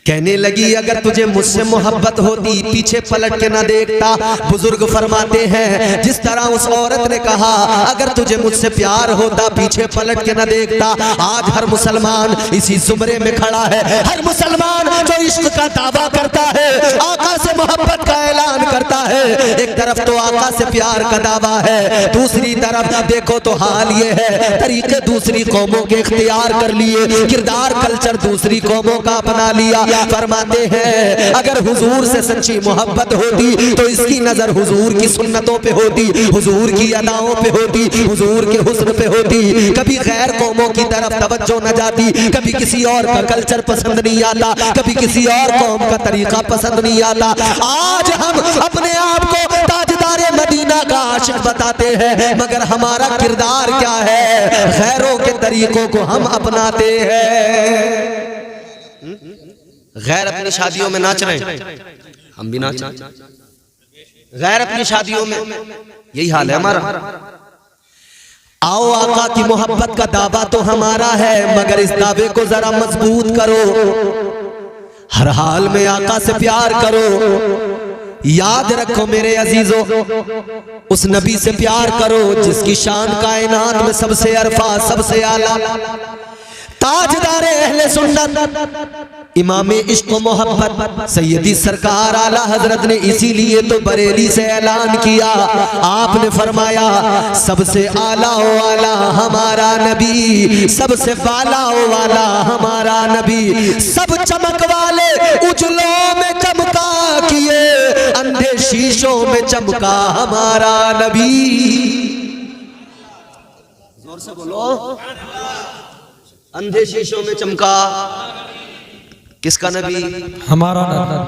कहने लगी अगर तुझे मुझसे मोहब्बत होती पीछे पलट के ना देखता। बुजुर्ग फरमाते हैं जिस तरह उस औरत ने कहा अगर तुझे मुझसे प्यार होता पीछे पलट के ना देखता। आज हर मुसलमान इसी जुमरे में खड़ा है। हर मुसलमान जो इश्क का दावा करता है, आका से मोहब्बत का ऐलान करता है, एक तरफ तो आका से प्यार का दावा है, दूसरी तरफ देखो तो हाल ये है तरीके दूसरी कौमों के इख्तियार कर लिए, किरदार कल्चर दूसरी कौमों का अपना लिया। फरमाते हैं अगर हुजूर से सच्ची मोहब्बत होती तो इसकी नजर हुजूर की सुन्नतों पे होती, हुजूर की अदाओं पे होती, हुजूर के हुस्न पे होती। कभी गैर कौमों की तरफ तवज्जो न जाती, कभी किसी और का कल्चर पसंद नहीं आता, कभी किसी और कौम का तरीका पसंद नहीं आता। आज हम अपने आप को ताजदारे मदीना का आशिक बताते हैं, मगर हमारा किरदार क्या है? गैरों के तरीकों को हम अपनाते हैं। गैर अपनी शादियों में नाच रहे हैं, हम भी नाच, गैर अपनी शादियों में यही हाल है हमारा। आओ आका की मोहब्बत का दावा तो हमारा है, मगर इस दावे को जरा मजबूत करो, हर हाल में आका से प्यार करो। याद रखो मेरे अजीजों, उस नबी से प्यार करो जिसकी शान कायनात में सबसे अरफा, सबसे आला, ताजदार अहले सुन्नत, इमाम इश्क मोहब्बत सैयदी सरकार आला हजरत ने इसीलिए तो बरेली से ऐलान किया। आपने फरमाया सबसे आला ओ आला हमारा नबी, सबसे बाला ओ वाला हमारा नबी, सब चमक वाले उजलों में चमका किए, अंधे शीशों में चमका हमारा नबी। जोर से बोलो, अंधे शीशों में चमका किसका नबी? हमारा नबी।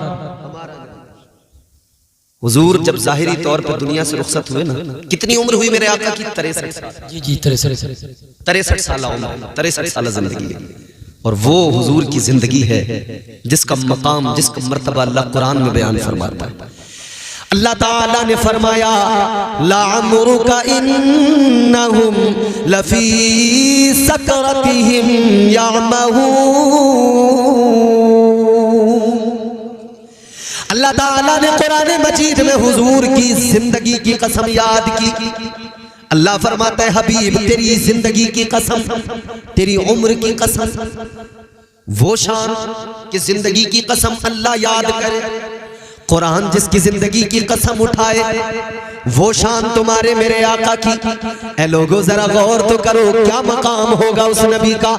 हुजूर जब जाहिरी तौर पर दुनिया से रुखसत हुए ना, कितनी उम्र हुई मेरे आका की? 63 साल। जी जी 63 साल उम्र, 63 साल जिंदगी, और वो हुजूर की जिंदगी है जिसका मकाम, जिसका मर्तबा अल्लाह कुरान में बयान फरमाता है। अल्लाह ताला ने फरमाया लाअमरुका इन्नहुम लफी सकरतिहिम यामहून। अल्लाह ताला ने कुरान मजीद में हुजूर की जिंदगी की कसम याद की। अल्लाह फरमाता है हबीब तेरी जिंदगी की कसम, तेरी उम्र की कसम, वो शान कि जिंदगी की कसम अल्लाह याद करे। कुरान जिसकी जिंदगी की कसम उठाए वो शान तुम्हारे मेरे आका की। ए लोगों जरा गौर तो करो, क्या मकाम होगा उस नबी का,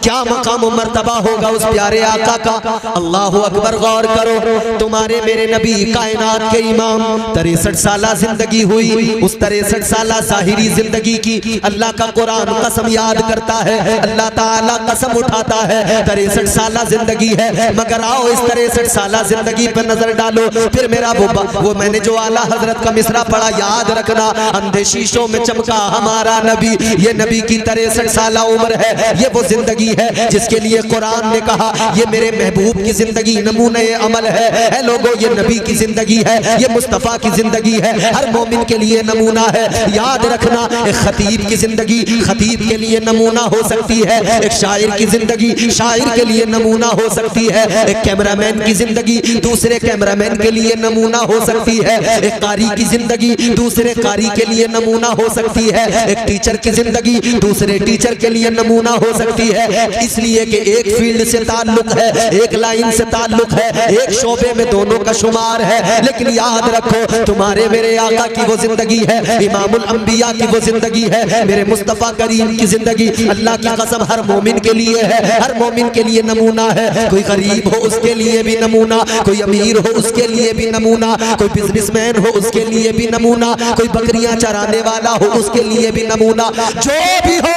क्या मकाम मर्तबा होगा उस प्यारे आका का। अल्लाह अकबर, गौर करो, तुम्हारे मेरे नबी कायनात के इमाम 63 साल जिंदगी हुई, उस 63 साल ज़ाहिरी जिंदगी की अल्लाह का कुरान कसम याद करता है, अल्लाह ताला कसम उठाता है 63 साल जिंदगी है। मगर आओ इस 63 साल जिंदगी पर नजर डालो, फिर मेरा वो मैंने जो आला हजरत का मिसरा पढ़ा याद रखना, अंधे शीशों में चमका हमारा नबी। ये नबी की 63 साल उम्र है, ये वो जिंदगी है जिसके लिए कुरान ने कहा ये मेरे महबूब की जिंदगी नमूने अमल है। ए लोगों, ये नबी की जिंदगी है, ये मुस्तफ़ा की जिंदगी है, हर मोमिन के लिए नमूना है। याद रखना, एक खतीब की जिंदगी खतीब के लिए नमूना हो सकती है, एक शायर की जिंदगी शायर के लिए नमूना हो सकती है, एक कैमरामैन की जिंदगी दूसरे कैमरामैन के लिए नमूना हो सकती है, एक कारी की जिंदगी दूसरे कारी के लिए नमूना हो सकती है, एक टीचर की जिंदगी दूसरे टीचर के लिए नमूना हो सकती है। इसलिए कि एक फील्ड से ताल्लुक है, एक लाइन से ताल्लुक है, एक शोबे में दोनों का शुमार है। लेकिन याद रखो तुम्हारे मेरे आका की वो जिंदगी है, इमामुल अंबिया की वो जिंदगी है, मेरे मुस्तफा करीम की जिंदगी अल्लाह की कसम हर मोमिन के लिए है, हर मोमिन के लिए नमूना है। कोई गरीब हो उसके लिए भी नमूना, कोई अमीर हो उसके लिए भी नमूना, कोई बिजनेसमैन हो उसके लिए भी नमूना, कोई बकरियां चराने वाला हो उसके लिए भी नमूना। जो भी हो,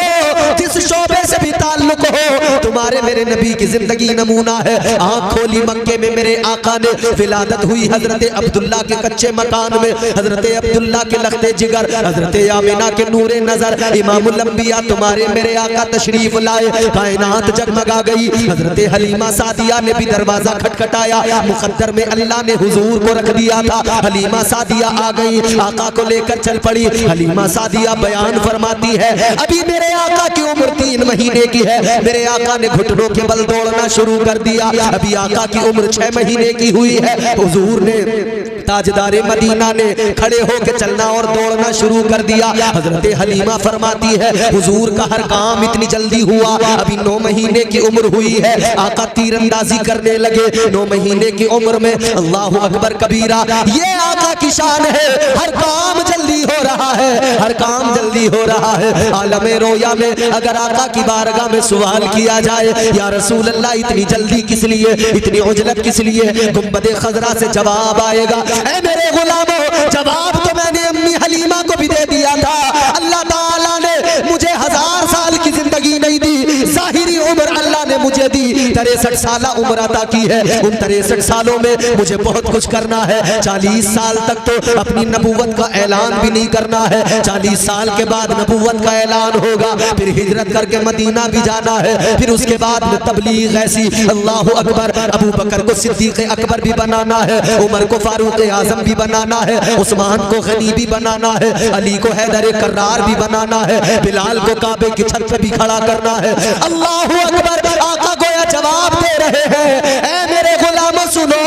जिस शोबे से भी ताल्लुक हो, तुम्हारे मेरे नबी की जिंदगी नमूना है। आंख खोली मक्के में मेरे आका ने, विलादत हुई हजरत अब्दुल्ला के कच्चे मकान में, हजरत अब्दुल्ला के लख्ते जिगर, हजरत आमिना के नूरे नजर, इमामुल अंबिया तुम्हारे मेरे आका तशरीफ लाए, कायनात जगमगा गई। हजरत हलीमा सादिया ने भी दरवाजा खटखटाया, मुकद्दर में अल्लाह ने हुजूर को रख दिया था। हलीमा सादिया आ गई, आका को लेकर चल पड़ी। हलीमा सादिया बयान फरमाती है, अभी मेरे आका की उम्र 3 महीने की है, मेरे आका ने घुटनों के बल दौड़ना शुरू कर दिया। अभी आका की उम्र 6 महीने की हुई है, हुजूर ने ताजदारे मदीना ने खड़े होकर चलना और दौड़ना शुरू कर दिया। हजरत हलीमा फरमाती है, हुजूर का हर काम इतनी जल्दी हुआ, अभी 9 महीने की उम्र हुई है, आका तीरंदाजी करने लगे 9 महीने की उम्र में। अल्लाहु अकबर कबीरा, ये आका की शान है, हर काम जल्दी हो रहा है, हर काम जल्दी हो रहा है। आलमे रोया में अगर आका की बारगाह में सवाल किया जाए, या रसूल अल्लाह इतनी जल्दी किस लिए, इतनी उजलत किस लिए, गुंबदे खजरा से जवाब आएगा, ऐ मेरे गुलामों, जवाब तो मैंने अम्मी हलीमा को भी दे दिया था। अल्लाह ताला ने मुझे 1000 साल की जिंदगी नहीं दी, जाहिरी उम्र अल्लाह ने मुझे दी, 63 साल उम्र अता की है। उन 63 सालों में मुझे बहुत कुछ करना है। 40 साल तक तो अपनी नबूवत का ऐलान भी नहीं करना है, 40 साल के बाद नबूवत का ऐलान होगा, फिर हिजरत करके मदीना भी जाना है, फिर उसके बाद में तबलीग ऐसी, अल्लाहु अकबर, अबू बकर को सिद्दीक अकबर भी बनाना है, उमर को फारूक आजम भी बनाना है, उस्मान को गनी भी बनाना है, अली को हैदर कर्रार भी बनाना है, बिलाल को काबे की छत पे भी खड़ा करना है। अल्लाहु अकबर, आका गोया जवाब दे रहे हैं, ऐ मेरे गुलामों सुनो,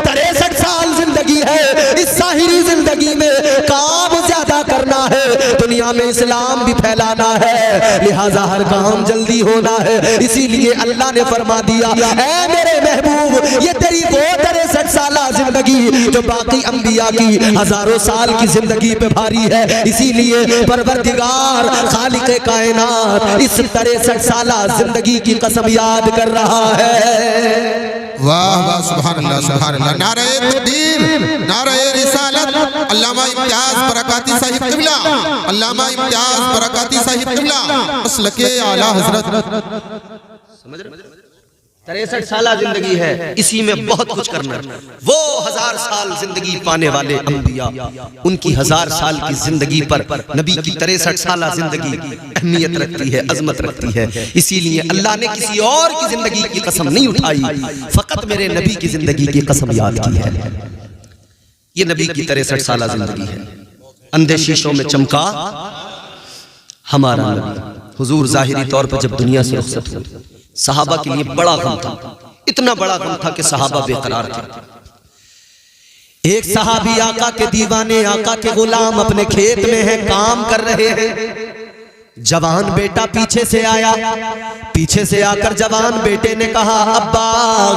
63 साल जिंदगी है, इस साहिरी जिंदगी में काम ज्यादा करना है, दुनिया में इस्लाम भी फैलाना है, लिहाजा हर काम जल्दी होना है। इसीलिए अल्लाह ने फरमा दिया, ऐ मेरे महबूब, ये तेरी वो 63 साल जिंदगी जो बाकी अंबिया की हजारों साल की जिंदगी पे भारी है। इसीलिए परवरदिगार खालिक कायनात इस 63 साल जिंदगी की कसम याद कर रहा है। वाह वाह, सुभान अल्लाह, सुभान अल्लाह, नारे तकबीर, नारे रिसालत। अल्लामा इम्तियाज बरकाती साहिब किबला, अल्लामा इम्तियाज बरकाती साहिब किबला, मसलके आला हजरत। समझ रहे? 63 साल जिंदगी है, इसी में बहुत कुछ करना है। वो 1000 साल जिंदगी पाने वाले अंबिया, उनकी 1000 साल की जिंदगी पर नबी की 63 साल जिंदगी अहमियत रखती है, अजमत रखती है। इसीलिए अल्लाह ने किसी और की जिंदगी की कसम नहीं उठाई, फकत मेरे नबी की जिंदगी की कसम याद की है। ये नबी की 63 साल जिंदगी है। अंधे शीशों में चमका हमारा नबी, हुजूर जाहिरी तौर पर जब दुनिया से रुखसत हुए, सहाबा के लिए बड़ा गम था, इतना बड़ा गम था कि सहाबा बेकरार थे। एक सहाबी आका के दीवाने, आका के गुलाम अपने खेत में हैं, काम कर रहे हैं। जवान बेटा पीछे से आया, पीछे से आकर जवान बेटे ने कहा, अब्बा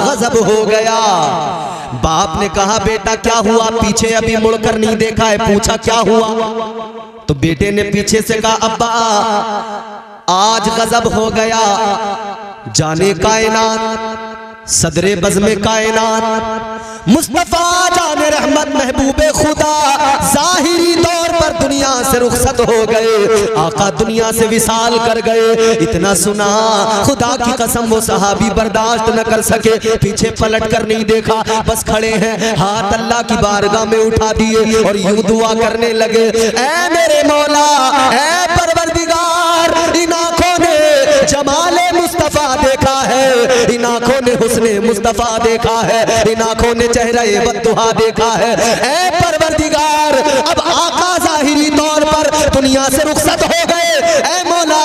गजब हो गया। बाप ने कहा, बेटा क्या हुआ? पीछे अभी मुड़कर नहीं देखा है, पूछा क्या हुआ? तो बेटे ने पीछे से कहा, अब्बा आज गजब हो गया। जाने कायनात, सदरे बज़्म कायनात, मुस्तफा जाने रहमत महबूबे खुदा जाहिरी तौर पर दुनिया से रुखसत हो गए, आका दुनिया से विसाल कर गए। इतना सुना, खुदा की कसम वो सहाबी बर्दाश्त न कर सके, पीछे पलट कर नहीं देखा, बस खड़े हैं, हाथ अल्लाह की बारगाह में उठा दिए और यूं दुआ करने लगे, ऐ मेरे मौला, ऐ परवरदिगार, इन आंखों ने जमाले मुस्तफा देखा है, इन आंखों ने हुस्ने मुस्तफा देखा है, इन आंखों ने चेहरे बद्दुहा देखा है। ऐ परवरदिगार, अब आका जाहिरी तौर पर दुनिया से रुखसत हो गए, ऐ मौला,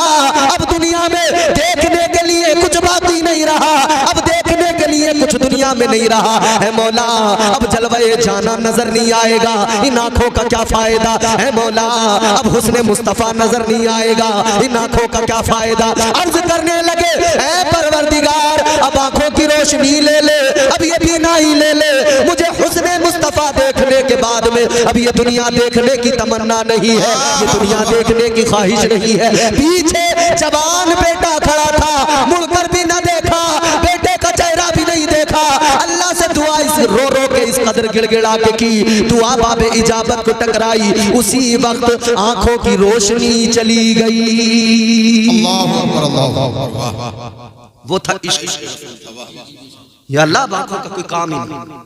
अब दुनिया में देखने के लिए कुछ बाकी नहीं रहा, अब देखने के लिए कुछ दुनिया में नहीं रहा है मौला, अब जलवे जाना नजर नहीं आएगा, इन आंखों का क्या फायदा है मौला, अब हुस्ने मुस्तफा नजर नहीं आएगा, इन आंखों का क्या फायदा। अर्ज करने लगे ऐ परवरदिगार अब आंखों की रोशनी ले ले, अब ये बीना ही ले ले, मुझे हुस्ने मुस्तफा देखने के बाद में अब ये दुनिया देखने की तमन्ना नहीं है, ये दुनिया देखने की ख्वाहिश नहीं है। पीछे जवान बेटा खड़ा था, मुड़कर भी न देखा, बेटे का चेहरा भी नहीं देखा, अल्लाह से दुआ इस रो रो के इस कदर गिड़गिड़ा के की, दुआ बाबे इजाबत को टकराई, उसी वक्त आंखों की रोशनी चली गई। अल्लाहु अकबर, अल्लाहु अकबर। वो था इश्क। या अल्लाह आंखों का कोई काम ही नहीं।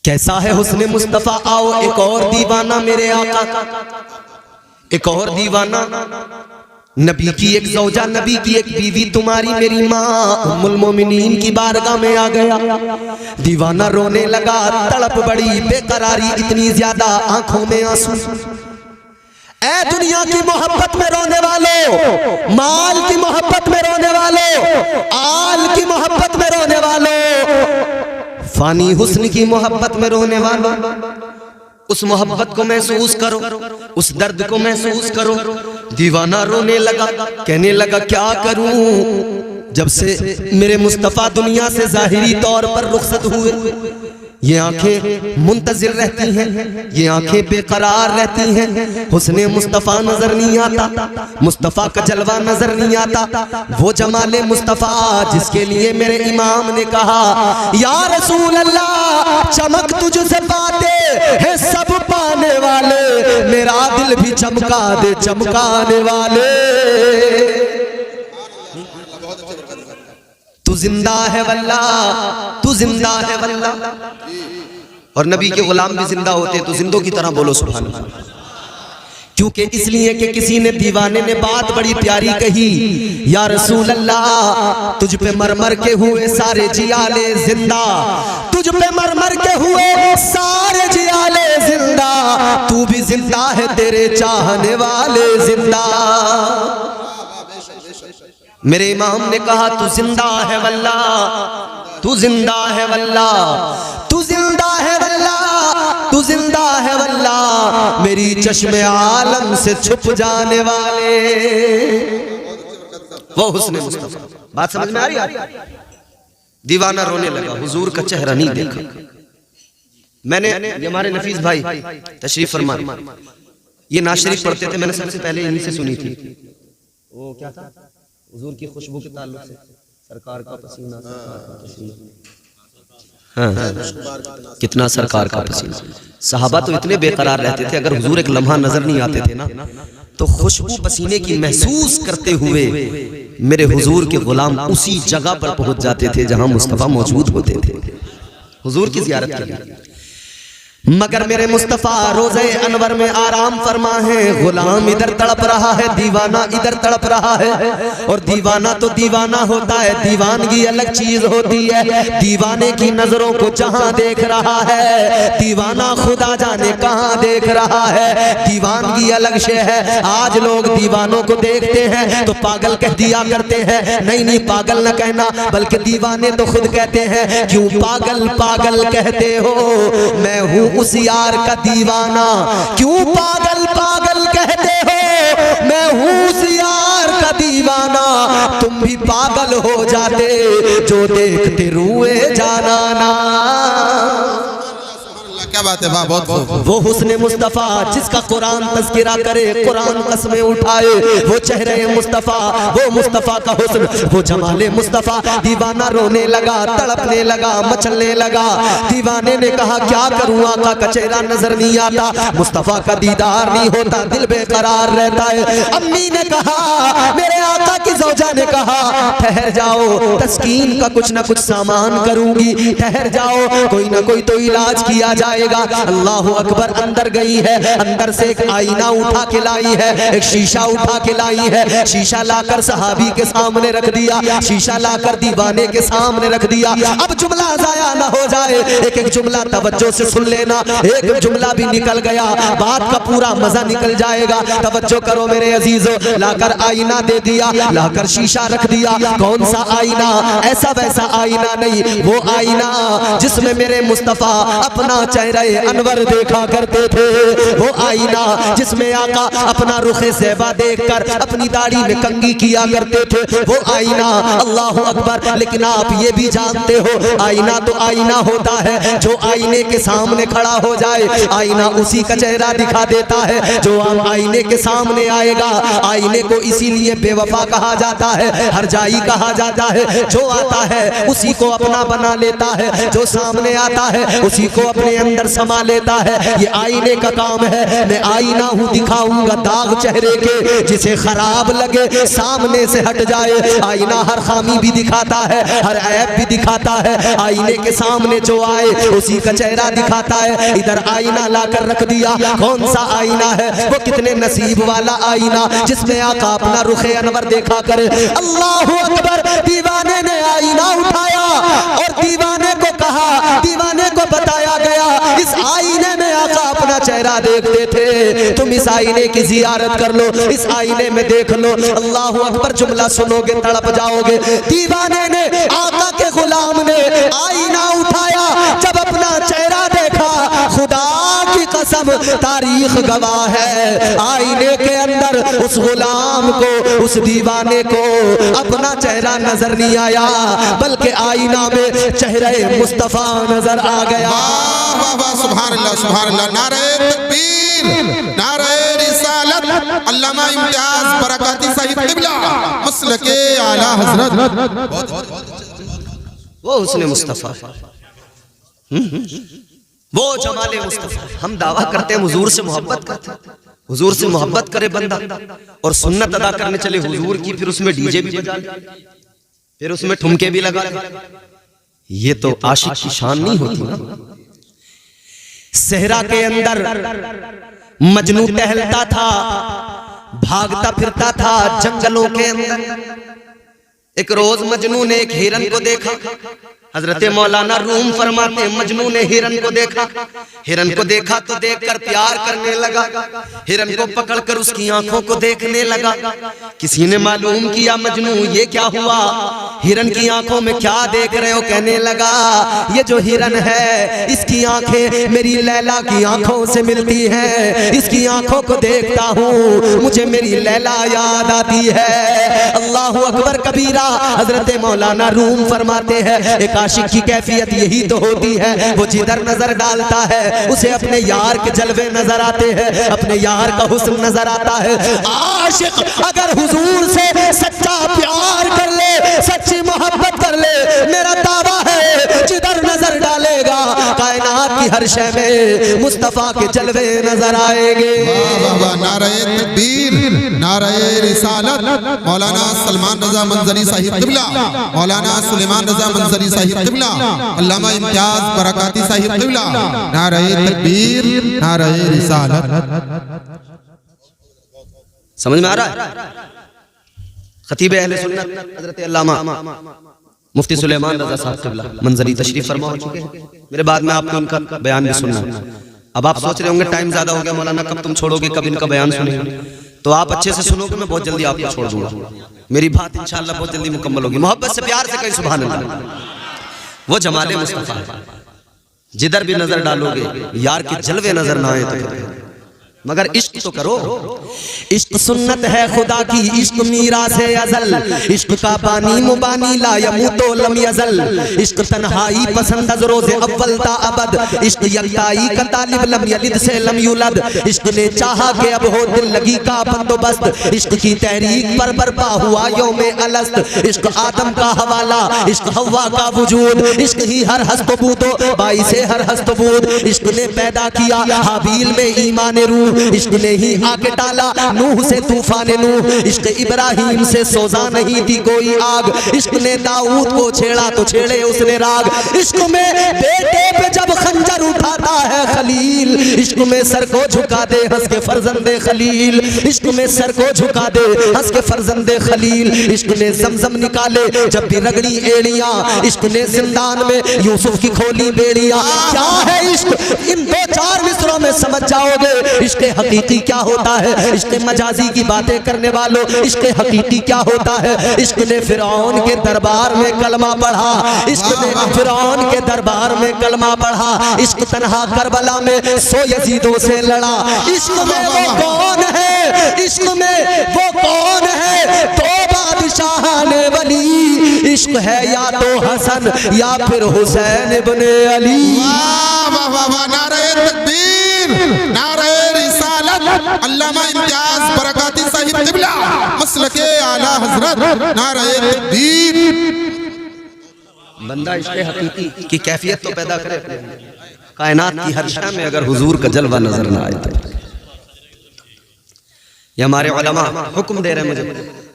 कैसा है हुस्ने मुस्तफा, आओ एक और दीवाना मेरे आका का, एक और दीवाना, नबी की एक ज़ौजा, नबी की एक बीवी, तुम्हारी मेरी माँ उम्मुल मोमिनीन की बारगाह में आ गया। दीवाना रोने लगा, तड़प बड़ी, बेकरारी इतनी ज्यादा, आंखों में आंसू। ऐ दुनिया की मोहब्बत में रोने वालों, माल की मोहब्बत में रोने वालों, आल की मोहब्बत में रोने वालों, फानी हुस्न की मोहब्बत में रोने वालों, उस मोहब्बत को महसूस करो, उस दर्द को महसूस करो। दीवाना रोने लगा, कहने लगा क्या करूं, जब से मेरे मुस्तफा दुनिया से जाहिरी तौर पर रुखसत हुए, ये आंखें मुंतजिर रहती हैं, ये आंखें बेकरार रहती हैं, हुस्ने मुस्तफा नजर नहीं आता, मुस्तफा का जलवा नजर नहीं आता, वो जमाले मुस्तफा जिसके लिए मेरे इमाम ने कहा या रसूल अल्लाह चमक तुझसे पाते हैं सब पाने वाले, मेरा दिल भी चमका दे चमकाने वाले। तू जिंदा है वल्ला, तू जिंदा है वल्ला। और नबी के गुलाम भी जिंदा होते तो जिंदों की तरह बोलो सुभान अल्लाह। क्योंकि इसलिए कि किसी ने दीवाने ने बात बड़ी प्यारी कही, या रसूल अल्लाह तुझ पे मर मर के हुए सारे जियाले जिंदा, तुझ पे मर मर के हुए सारे जियाले जिंदा, तू भी जिंदा है तेरे चाहने वाले जिंदा। मेरे इमाम ने कहा तू जिंदा है वल्ला, तू जिंदा है वल्ला, तू जिंदा है वल्ला, तू जिंदा है वल्ला, मेरी चश्मे आलम से छुप जाने वाले। वो हुस्ने मुस्तफा। बात समझ में आ रही है? दीवाना रोने लगा, हुजूर का चेहरा नहीं देखा। मैंने हमारे नफीस भाई तशरीफ फरमा, ये नाशरीफ पढ़ते थे, मैंने सबसे पहले इन्हीं से सुनी थी। वो क्या था? हुजूर की खुशबू के ताल्लुक से सरकार का पसीना, हाँ, कितना सरकार का पसीना। सहाबा तो इतने बेकरार रहते थे, अगर हुजूर एक लम्हा नजर नहीं आते थे ना, तो खुशबू पसीने की महसूस करते हुए मेरे हुजूर के गुलाम उसी जगह पर पहुंच जाते थे जहां मुस्तफा मौजूद होते थे हुजूर की जियारत के लिए। मगर मेरे मुस्तफा रोज़े अनवर में आराम फरमा है, गुलाम इधर तड़प रहा है, दीवाना इधर तड़प रहा है। और दीवाना तो दीवाना होता है, दीवानगी अलग चीज होती है। दीवाने की नजरों को जहां देख रहा है, दीवाना खुदा जाने कहां देख रहा है। दीवानगी अलग शे है। आज लोग दीवानों को देखते हैं तो पागल कह दिया करते हैं, नहीं नहीं पागल न कहना, बल्कि दीवाने तो खुद कहते हैं क्यों पागल पागल कहते हो, मैं हूं उस यार का दीवाना। क्यों पागल पागल कहते हो, मैं हूं उस यार का दीवाना। तुम भी पागल हो जाते जो देखते रुए जाना ना। क्या बात है, वाह, बहुत खूब। वो हुस्ने मुस्तफा जिसका कुरान तज़किरा करे, कुरान कस्में उठाए, वो चेहरे मुस्तफा, वो मुस्तफा का हुस्न, वो जमाले मुस्तफा। दीवाना रोने लगा, तड़पने लगा, मचलने लगा। दीवाने ने कहा क्या करूं, आका का चेहरा नजर नहीं आता, मुस्तफा का दीदार नहीं होता, दिल बेकरार रहता है। अम्मी ने कहा, मेरे आका की ज़ौजा ने कहा, ठहर जाओ, तस्कीन का कुछ ना कुछ सामान करूंगी, ठहर जाओ, कोई ना कोई तो इलाज किया जाएगा। आएगा। अल्लाह अकबर, अंदर गई है, अंदर से एक आईना उठा के लाई है, एक शीशा उठा के लाई है। शीशा लाकर सहाबी के सामने रख दिया, शीशा लाकर दीवाने के सामने रख दिया। अब जुमला जाया ना हो जाए, एक एक जुमला तवज्जो से सुन लेना, एक जुमला भी निकल गया बात का पूरा मजा निकल जाएगा। तवज्जो करो मेरे अजीजों, लाकर आईना दे दिया, लाकर शीशा रख दिया। कौन सा आईना? ऐसा वैसा आईना नहीं, वो आईना जिसमें मेरे मुस्तफा अपना चेहरा अनवर देखा करते थे, वो आईना जिसमें आका अपना रुखे ज़ेबा देखकर अपनी दाढ़ी में कंघी किया करते थे, वो आईना। अल्लाह अकबर। लेकिन आप ये भी जानते हो, आईना तो आईना होता है, जो आईने के सामने खड़ा हो जाए आईना उसी का चेहरा दिखा देता है। जो हम आईने के सामने आएगा, आईने को इसीलिए बेवफा कहा जाता है, हरजाई कहा जाता है। जो आता है उसी को अपना बना लेता है, जो सामने आता है उसी को अपने अंदर समा लेता है। ये आईने का काम है। मैं आईना हूँ, दिखाऊंगा दाग चेहरे के, जिसे खराब लगे सामने से हट जाए। आईना हर खामी भी दिखाता है, हर ऐब भी दिखाता है। आईने के सामने जो आए उसी का चेहरा दिखाता है। इधर आईना लाकर रख दिया। कौन सा आईना है? वो कितने नसीब वाला आईना जिसमें आका अपना रुखे अनवर देखा करे। अल्लाह अकबर। दीवाने ने आईना उठाया और दीवाने को कहा, दीवाने को बताया गया इस आईने में आका अपना चेहरा देखते थे, तुम इस आईने की जियारत कर लो, इस आईने में देख लो। अल्लाह अकबर। जुमला सुनोगे तड़प जाओगे। दीवाने ने, आका के गुलाम ने आईना उठाया, जब अपना चेहरा देखा, खुदा की कसम तारीख गवाह है, आईने के अंदर उस गुलाम को, उस दीवाने को अपना चेहरा नजर नहीं आया, बल्कि आईना में चेहरे मुस्तफा नजर आ गया। वाह वाह, सुभान अल्लाह, सुभान अल्लाह। नारे तकबीर, नारे रिसालत, अल्लामा इम्तियाज बरकाती साहिब क़िबला, मसलके आला हजरत। वो उसने मुस्तफा, वो जमाले मुस्तफा। हम दावा करते हैं हुजूर से मोहब्बत करते हैं, हुजूर से मोहब्बत करे बंदा और सुन्नत अदा करने चले हुजूर की, फिर उसमें डीजे भी बजा, फिर उसमें ठुमके भी लगा, ये तो आशिक की शान नहीं होती ना। सहरा के अंदर मजनू टहलता था, भागता फिरता था जंगलों के अंदर। एक रोज मजनू ने एक हिरन को देखा। हजरत मौलाना रूम फरमाते, मजनू ने हिरन को देखा, हिरन को देखा तो देखकर प्यार करने लगा, हिरन को पकड़कर उसकी आंखों को देखने लगा। किसी ने मालूम किया, मजनू ये क्या हुआ, हिरन की आंखों में क्या देख रहे हो? कहने लगा, ये जो हिरन है इसकी आंखें मेरी लैला की आंखों से मिलती हैं, इसकी आंखों को देखता हूँ मुझे मेरी लैला याद आती है। अल्लाह अकबर कबीरा। हजरत मौलाना रूम फरमाते हैं, एक आशिक की कैफियत यही तो होती है, वो जिधर नजर डालता है उसे अपने यार के जलवे नजर आते हैं, अपने यार का हुस्न नजर आता है। आशिक अगर हुजूर से सच्चा प्यार कर ले, सच्ची मोहब्बत कर ले, मेरा दावा है जिधर नजर डालेगा कायनात की हर शय में मुस्तफा के जलवे नजर आएंगे। नारे तकबीर, नारे रिसालत। मौलाना सलमान रजा मंजरी साहिब क़िबला, मौलाना सुलेमान रजा मंजरी साहिब क़िबला, अल्लामा इम्तियाज बरकाती साहिब क़िबला। नारे तकबीर, नारे रिसालत। समझ में आ रहा है? खतीब अहले सुन्नत हजरत अल्लामा मुफ्ती सुलेमान रजा साहब क़िबला मंजरी तशरीफ फरमा हो चुके हैं। मेरे बाद में आपको उनका बयान भी सुनना। अब आप सोच रहे होंगे टाइम ज्यादा हो गया मौलाना, कब तुम छोड़ोगे, कब इनका बयान सुनेंगे? तो आप अच्छे से सुनोगे, मैं बहुत जल्दी आपको छोड़ दूंगा। मेरी बात इंशाअल्लाह बहुत जल्दी मुकम्मल होगी। मोहब्बत से प्यार से कहीं सुभान अल्लाह। वो जमाले मुस्तफा है, जिधर भी नजर डालोगे यार के जलवे नजर ना आए तो मगर इश्क तो करो। इश्क सुन्नत है खुदा की, इश्क मीरा से अजल, इश्क का बानी मुबानी ला यमूतो लम यजल, इश्क तन्हाई पसंद रोज़े अव्वल ता अबद, इश्क यकताई का तालिब लम यलिद से लम युलद, इश्क ने चाहा कि अब हो दिल लगी का बंदोबस्त, इश्क की तहरीक पर बरपा हुआ यौमे अलस्त, इश्क आदम का हवाला, इश्क हव्वा का वजूद, इश्क ही हर हस्तबूदो बाई से हर हस्तबूद, इश्क ने पैदा किया हाबील में ईमान रूह, इश्क ने ही आके डाला नूह से तूफान नूह, इश्क इब्राहिम से सोजा नहीं थी कोई आग, इश्क ने दाऊद को छेड़ा तो छेड़े उसने राग, इश्क में बेटे पे जब खंजर उठाता है खलील, इश्क में सर को झुका दे हंस के फर्जंदे खलील, इश्क में सर को झुका दे हंस के फर्जंदे खलील। इश्क ने जमजम निकाले जब भी रगड़ी एड़ियां, इश्क ने जिंदान में यूसुफ की खोली बेड़ियां। क्या है इश्क, इन दो चार मिसरों में समझ जाओगे इश्क हकीकी क्या होता है। इश्क मजाजी की बातें करने वालों, इश्क हकीकी क्या होता है। इश्क ने फिरौन के दरबार में कलमा पढ़ा, इश्क ने फिरौन के दरबार में कलमा पढ़ा। इश्क तन्हा करबला में 100 यजीदों से लड़ा। इश्क में वो कौन है, इश्क में वो कौन है, तो बादशाह ने वली। इश्क है या तो हसन या फिर हुसैन इब्ने अली। वाह वाह वाह, नारे तकबीर, नारे रिसालत, अल्लामा इम्तियाज बरकाती साहिब क़िबला मसलके आला हजरत, नारे तकबीर। बंदा इश्क हकीकी की कैफियत तो पैदा करे अपने अंदर। कायनात की हर शय में अगर हुजूर का जलवा नजर ना आए तो ये हमारे उलमा हुक्म दे रहे हैं मुझे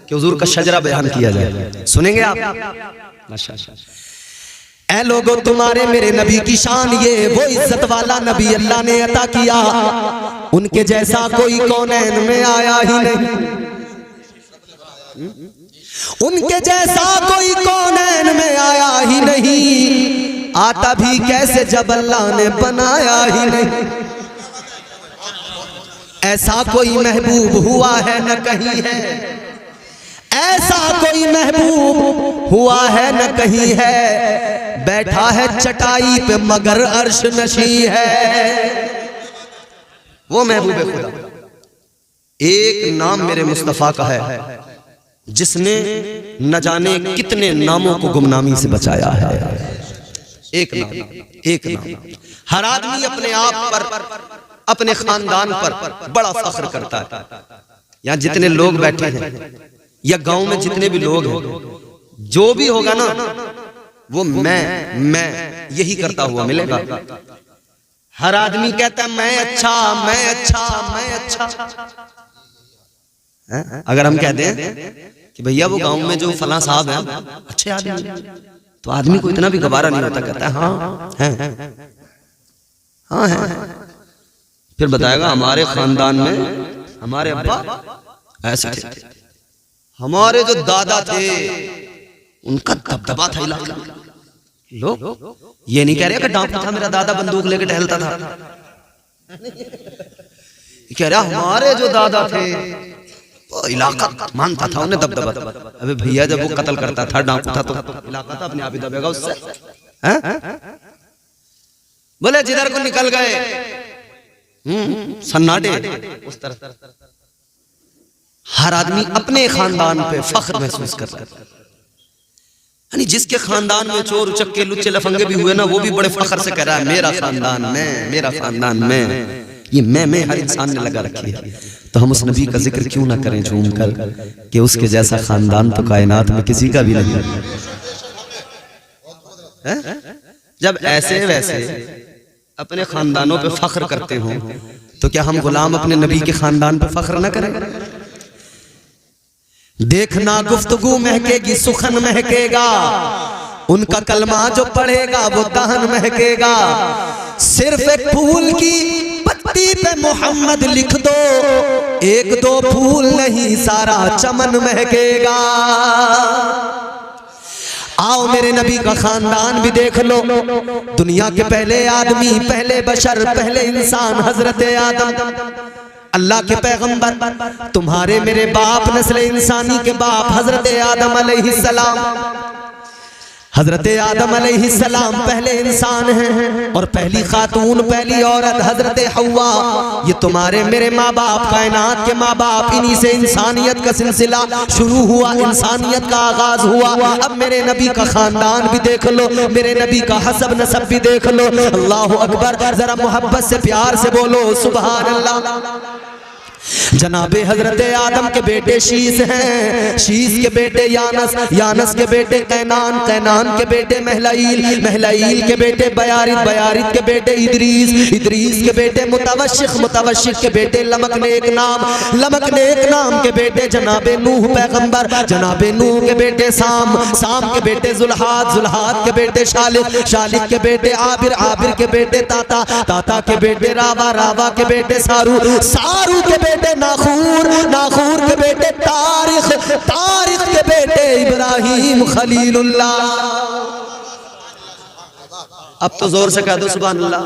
कि हुजूर का शजरा बयान किया जाए। सुनेंगे आप? माशाअल्लाह। ऐ लोगों, तुम्हारे मेरे नबी की शान ये, वो इज्जत वाला नबी अल्लाह ने अता किया, उनके जैसा कोई कौनैन में आया ही नहीं। उनके जैसा कोई कौनैन में आया ही नहीं, आता भी कैसे जब अल्लाह ने बनाया ही नहीं। ऐसा कोई महबूब हुआ है न कहीं है, ऐसा कोई महबूब हुआ है न कहीं है, बैठा है चटाई पे मगर अर्श नशी है। वो महबूब खुदा, एक नाम मेरे मुस्तफा का है जिसने न जाने कितने नामों को गुमनामी से बचाया है। एक नाम, एक नाम। हर आदमी अपने आप पर, अपने खानदान पर बड़ा फख्र करता है। यहाँ जितने लोग बैठे हैं या गांव में जितने भी लोग हैं, जो भी होगा ना वो मैं यही करता हुआ मिलेगा। हर आदमी कहता है मैं अच्छा, मैं अच्छा, मैं अच्छा। अगर हम कहते हैं कि भैया वो गांव में जो फला साहब हैं अच्छे आदमी, तो आदमी को इतना भी गवारा नहीं होता, कहता है हाँ है, हाँ है। फिर बताएगा हमारे खानदान में हमारे अब्बा ऐसे थे, हमारे जो दादा थे उनका दबदबा था इलाके में। लोग ये नहीं कह रहे कि डांपता था मेरा दादा बंदूक लेके टहलता था, कह रहा हमारे जो दादा थे वो इलाका मानता था, उन्हें दबदबा था। अबे भैया जब वो कत्ल करता था, डांपता था, तो इलाका था अपने आप ही दबेगा उससे। बोले जिधर को निकल गए सन्नाटे उस तरह। हर आदमी अपने खानदान पे फख्र महसूस कर रहा है। यानी जिसके खानदान में चोर उचक्के लुच्चे लफंगे भी हुए ना, वो भी बड़े फख्र से कह रहा है मेरा खानदान में, मेरा खानदान में। ये मैं हर इंसान ने लगा रखी है। तो हम उस नबी का जिक्र क्यों ना करें झूम कर कि उसके जैसा खानदान तो कायनात में किसी का भी नहीं है। जब ऐसे वैसे अपने खानदानों पे फख्र करते हो तो क्या हम गुलाम अपने नबी के खानदान पे फख्र ना करें? देखना गुफ्तगू महकेगी, सुखन महकेगा, उनका कलमा जो पढ़ेगा वो दहन महकेगा। सिर्फ एक फूल की पत्ती पे मोहम्मद लिख दो, एक दो फूल नहीं सारा चमन महकेगा। आओ मेरे नबी का खानदान भी देख लो। दुनिया के पहले आदमी, पहले बशर, पहले इंसान हजरत आदम, अल्लाह के पैगंबर, तुम्हारे मेरे बाप, नस्ल इंसानी के बाप हजरत आदम अलैहिस्सलाम। हजरत आदम अलैहिस्सलाम पहले इंसान हैं और पहली खातून, पहली औरत हजरत हव्वा। ये तुम्हारे मेरे माँ बाप, कायनात के माँ बाप, इन्हीं से इंसानियत का सिलसिला शुरू हुआ, इंसानियत का आगाज हुआ। अब मेरे नबी का खानदान भी देख लो, मेरे नबी का हसब नसब भी देख लो। अल्लाह अकबर, जरा मोहब्बत से प्यार से बोलो सुभान अल्लाह। जनाबे हजरत आदम के बेटे शीस हैं, शीस के बेटे यानस, यानस के बेटे कैनान, कैनान के बेटे महलाइल, महलाइल के बेटे बयारित, बयारित के बेटे इदरीस, इदरीस के बेटे मुतवशिक, मुतवशिक के बेटे लमकनेक नाम, लमकनेक नाम के बेटे जनाबे नूह पैगंबर, जनाबे नूह के बेटे साम, साम के बेटे जुल्हाद, जुल्हाद के बेटे शालिक, शालिक के बेटे आबिर, आबिर के बेटे ताता, ताता के बेटे रावा, रावा के बेटे सारू, सारू के बेटे नाखूर, नाखूर के बेटे तारिख, तारिख के बेटे इब्राहिम खलीलुल्लाह। अब तो जोर से कह दो सुभान अल्लाह।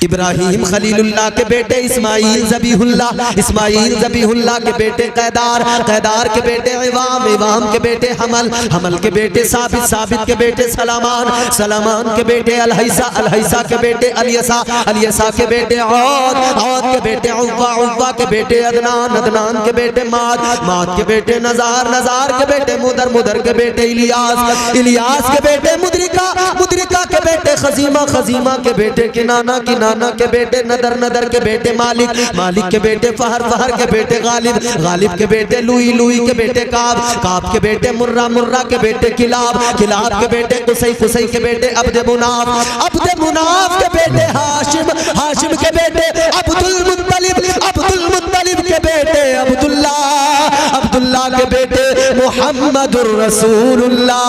इब्राहिम खलीलुल्लाह के बेटे इस्माइल ज़बीहुल्लाह, इस्माइल ज़बीहुल्लाह के बेटे कैदार, कैदार के बेटे इवाम, इवाम के बेटे हमल, हमल के बेटे साबित, साबित के बेटे सलामान, सलामान के बेटे अलहैसा, अलहैसा के बेटे अलियसा, अलियसा के बेटे औद, औद के बेटे उव्वा, उव्वा के बेटे अदनान, अदनान के बेटे माद, माद के बेटे नजार, नजार के बेटे मुदर, मुदर के बेटे इलियास, इलियास के बेटे मुद्रिका, मुद्रिका के बेटे खजीमा, खजीमा के बेटे किनाना, किनाना के बेटे नदर, नदर के बेटे मालिक, मालिक के बेटे फहर, फहर के बेटे गालिब, गालिब के बेटे लुई, लुई के बेटे काब, काब के बेटे मुर्रा, मुर्रा के बेटे किलाब, किलाब के बेटे कुसै, कुसै के बेटे अब्द मुनाफ, अब्द मुनाफ के बेटे हाशिम, हाशिम के बेटे अब्दुल मुत्तलिब, अब्दुल मुत्तलिब के बेटे अब्दुल्लाह, अब्दुल्लाह के बेटे मुहम्मदुर रसूलुल्लाह।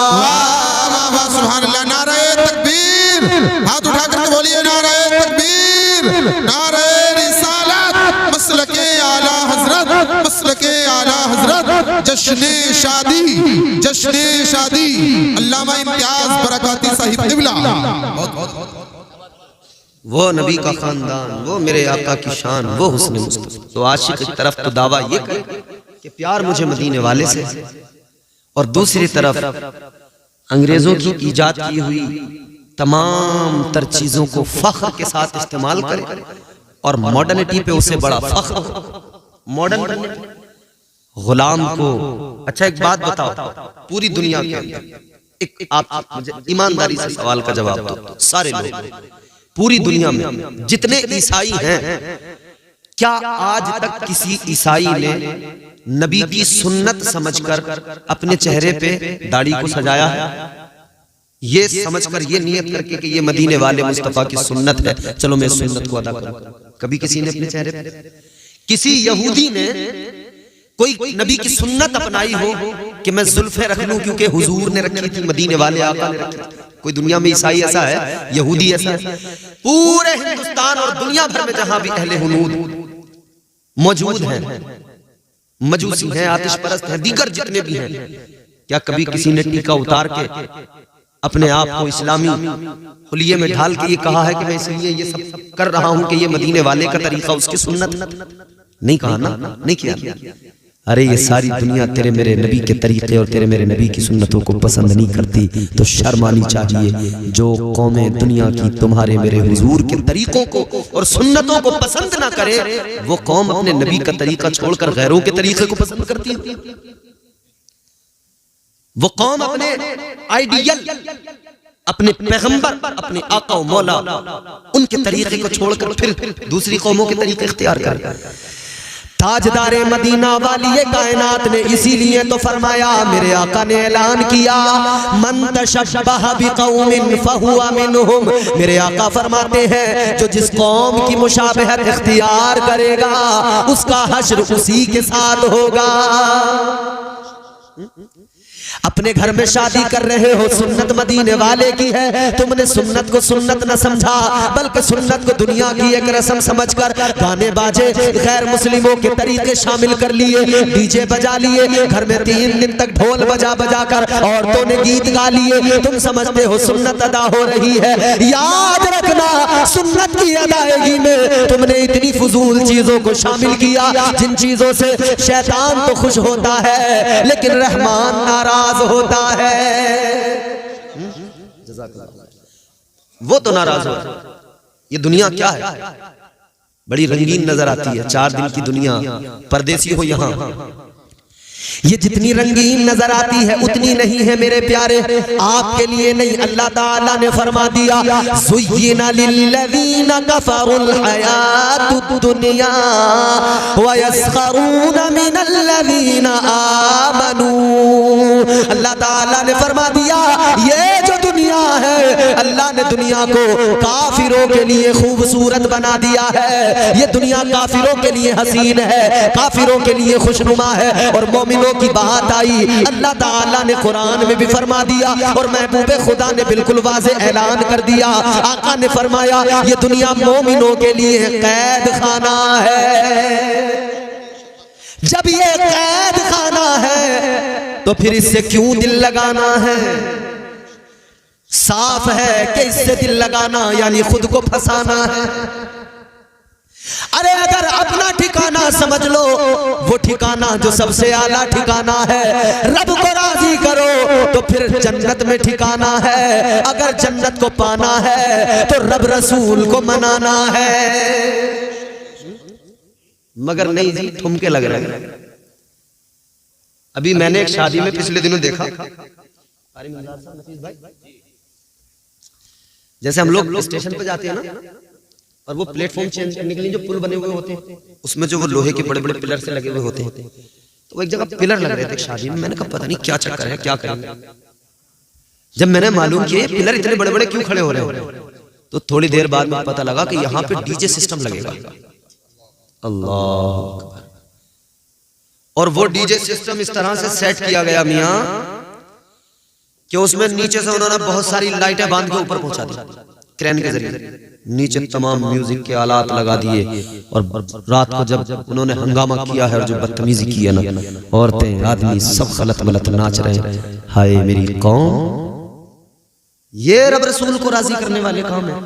सुभान अल्लाह। नारे तकबीर, हाथ उठा करके बोलिए नारे तकबीर, नारे रिसालत, मसलके आला हजरत, मसलके आला हजरत, जश्ने शादी, जश्ने शादी अल्लामा इम्तियाज बरकाती साहिब क़िबला। वो नबी का खानदान, वो मेरे आका की शान, वो हुस्न मुस्तफा। तो आशिक की तरफ तो दावा ये करे कि प्यार मुझे मदीने वाले से, और दूसरी तरफ अंग्रेजों की ईजाद की हुई तमाम तर चीजों को फख्र के साथ इस्तेमाल करे और मॉडर्निटी पे उसे बड़ा फख्र हो, मॉडर्न बनने गुलाम को। अच्छा एक बात बताओ, पूरी दुनिया के अंदर एक आप मुझे ईमानदारी से सवाल का जवाब दो, सारे लोग पूरी दुनिया में जितने ईसाई हैं, क्या आज तक किसी ईसाई ने नबी की सुन्नत समझकर अपने चेहरे पे दाढ़ी को सजाया है, ये समझकर, ये नियत करके कि ये मदीने वाले मुस्तफा की सुन्नत है, चलो मैं सुन्नत को अदा करूं? कभी किसी ने अपने चेहरे पे, किसी यहूदी ने कोई नबी की सुन्नत अपनाई हो कि मैं जुल्फे रख लूं क्योंकि हुजूर ने रखी थी, मदीने वाले आका ने रखी थी? कोई दुनिया में ईसाई ऐसा है, यहूदी ऐसा है? पूरे हिंदुस्तान और दुनिया भर में जहां भी अहले हुनूद मौजूद हैं, मजूसी हैं, आतिश परस्त हैं, दीगर जितने भी हैं, क्या कभी किसी ने टीका उतार के अपने आप को इस्लामी हुलिये में ढाल के ये कहा है कि मैं इसलिए ये सब कर रहा हूं कि ये मदीने वाले का तरीका, उसकी सुन्नत? नहीं कहा ना, नहीं किया। अरे ये सारी दुनिया तेरे मेरे नबी के तरीके और तेरे मेरे नबी की सुन्नतों को पसंद नहीं करती, तो शर्म आनी चाहिए। जो कौमें दुनिया की तुम्हारे मेरे हुजूर के तरीकों को और सुन्नतों को पसंद ना करे, वो कौम अपने नबी का तरीका छोड़कर गैरों के तरीके को पसंद करती है। वो कौम अपने आइडियल, अपने पैगंबर, अपने आका और मौला, उनके तरीके को छोड़कर फिर दूसरी कौमों के तरीके इख्तियार करे। ताजदारे मदीना वाली ये कायनात ने इसीलिए तो फरमाया, मेरे आका ने ऐलान किया, मन तशब्बह बिकौमिन फहुवा मिनहुम। मेरे आका फरमाते हैं, जो जिस कौम की मुशाबहत इख्तियार करेगा उसका हश्र उसी के साथ होगा। अपने घर में शादी कर रहे हो, सुन्नत मदीने वाले की है, तुमने सुन्नत को सुन्नत न समझा बल्कि सुन्नत को दुनिया की एक रस्म समझकर गाने बाजे गैर मुस्लिमों के तरीके शामिल कर लिए, डीजे बजा लिए, घर में 3 दिन तक ढोल बजा बजा कर औरतों ने गीत गा लिए। तुम समझते हो सुन्नत अदा हो रही है, याद रखना सुन्नत की अदायगी में तुमने इतनी फजूल चीजों को शामिल किया जिन चीजों से शैतान तो खुश होता है लेकिन रहमान नाराज होता है। वो तो नाराज हो। ये दुनिया क्या है, बड़ी रंगीन नजर आती है, 4 दिन की दुनिया, परदेसी हो यहाँ। ये जितनी रंगीन नजर आती है उतनी नहीं है मेरे प्यारे, आपके लिए नहीं। अल्लाह ताला ने फरमा दिया ज़ुय्यिना लिल्लज़ीना कफ़रुल हयातुद दुनिया व यस्खरूना मिनल्लज़ीना आमनू। अल्लाह ताला ने फरमा दिया ये जो दुनिया है, अल्लाह ने दुनिया को काफिरों के लिए खूबसूरत बना दिया है। ये दुनिया काफिरों के लिए हसीन है, काफिरों के लिए खुशनुमा है। और मोमिनों की बात आई, अल्लाह ताला ने कुरान में भी फरमा दिया और महबूब खुदा ने बिल्कुल वाज़े ऐलान कर दिया। आका ने फरमाया ये दुनिया मोमिनों के लिए कैद खाना है। जब ये कैद खाना है तो फिर इससे क्यों दिल लगाना है? साफ है कि इससे दिल लगाना यानी खुद को फंसाना है। अरे अगर अपना ठिकाना समझ लो, वो ठिकाना जो सबसे आला ठिकाना है, रब को राजी करो तो फिर जन्नत में ठिकाना है। अगर जन्नत को पाना है तो रब रसूल को मनाना है। मगर नहीं जी, ठुमके लग रहे हैं। अभी मैंने एक शादी में पिछले दिनों देखा, जैसे हम लोग स्टेशन पे जाते हैं ना, और वो प्लेटफॉर्म चेंज करने के लिए जो पुल बने हुए होते हैं, उसमें जो वो लोहे के बड़े बड़े पिलर से लगे हुए होते हैं, तो वो एक जगह पिलर लग रहे थे शादी में। मैंने कहा पता नहीं क्या चक्कर है, क्या करेंगे। जब मैंने मालूम किया पिलर इतने बड़े बड़े क्यों खड़े हो रहे हैं, तो थोड़ी देर बाद में पता लगा कि यहाँ पे डीजे सिस्टम लगेगा। अल्लाह। और वो डीजे सिस्टम इस तरह से सेट किया गया मियां कि उसमें नीचे से उन्होंने बहुत सारी लाइटें बांध के ऊपर पहुंचा दी क्रेन के जरिए। नीचे तमाम म्यूजिक के आलात लगा दिए और रात को जब उन्होंने हंगामा किया है और जो बदतमीजी की है ना, औरतें आदमी सब गलत गलत नाच रहे हैं। हाय मेरी कौम, ये रब रसूल को राजी करने वाले काम है।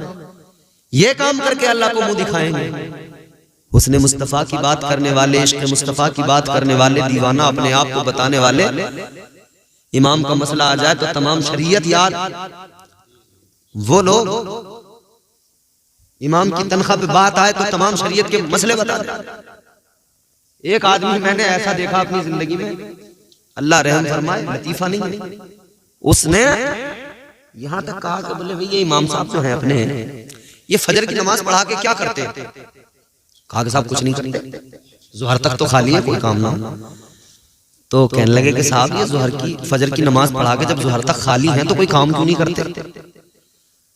ये काम करके अल्लाह को मुंह दिखाएंगे। उसने मुस्तफा की बात करने वाले, इश्क मुस्तफा की बात करने वाले, दीवाना अपने आप को बताने वाले, इमाम का मसला आ जाए तो तमाम शरीयत याद, वो लोग इमाम की तनख्वाह पे बात आए तो तमाम शरीयत के मसले बता दे। एक आदमी मैंने ऐसा देखा अपनी जिंदगी में, अल्लाह रहम फरमाए, लतीफा नहीं, उसने यहां तक कहा कि बोले भैया इमाम साहब जो हैं अपने, ये फजर की नमाज पढ़ा के क्या करते हैं? कहा कि साहब कुछ नहीं करते, ज़ोहर तक तो खाली है, कोई काम ना। तो कहने लगे कि साहब ये ज़ोहर की फजर की नमाज पढ़ा के जब ज़ोहर तक खाली हैं तो कोई काम क्यों नहीं करते?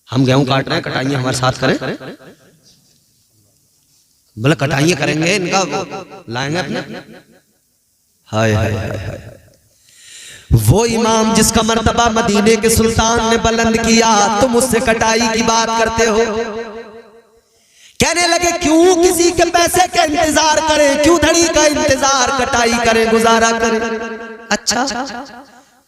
हम गेहूं काट रहे हैं, कटाइयां हमारे साथ करें। बोले कटाइयां करेंगे, इनका लाएंगे अपने। हाय हाय हाय। वो इमाम जिसका मर्तबा मदीने के सुल्तान ने बुलंद किया, तुम उससे कटाई की बात करते हो। कहने लगे क्यों किसी के पैसे का इंतजार करें, क्यों धड़ी का इंतजार, कटाई करें, गुजारा करें। अच्छा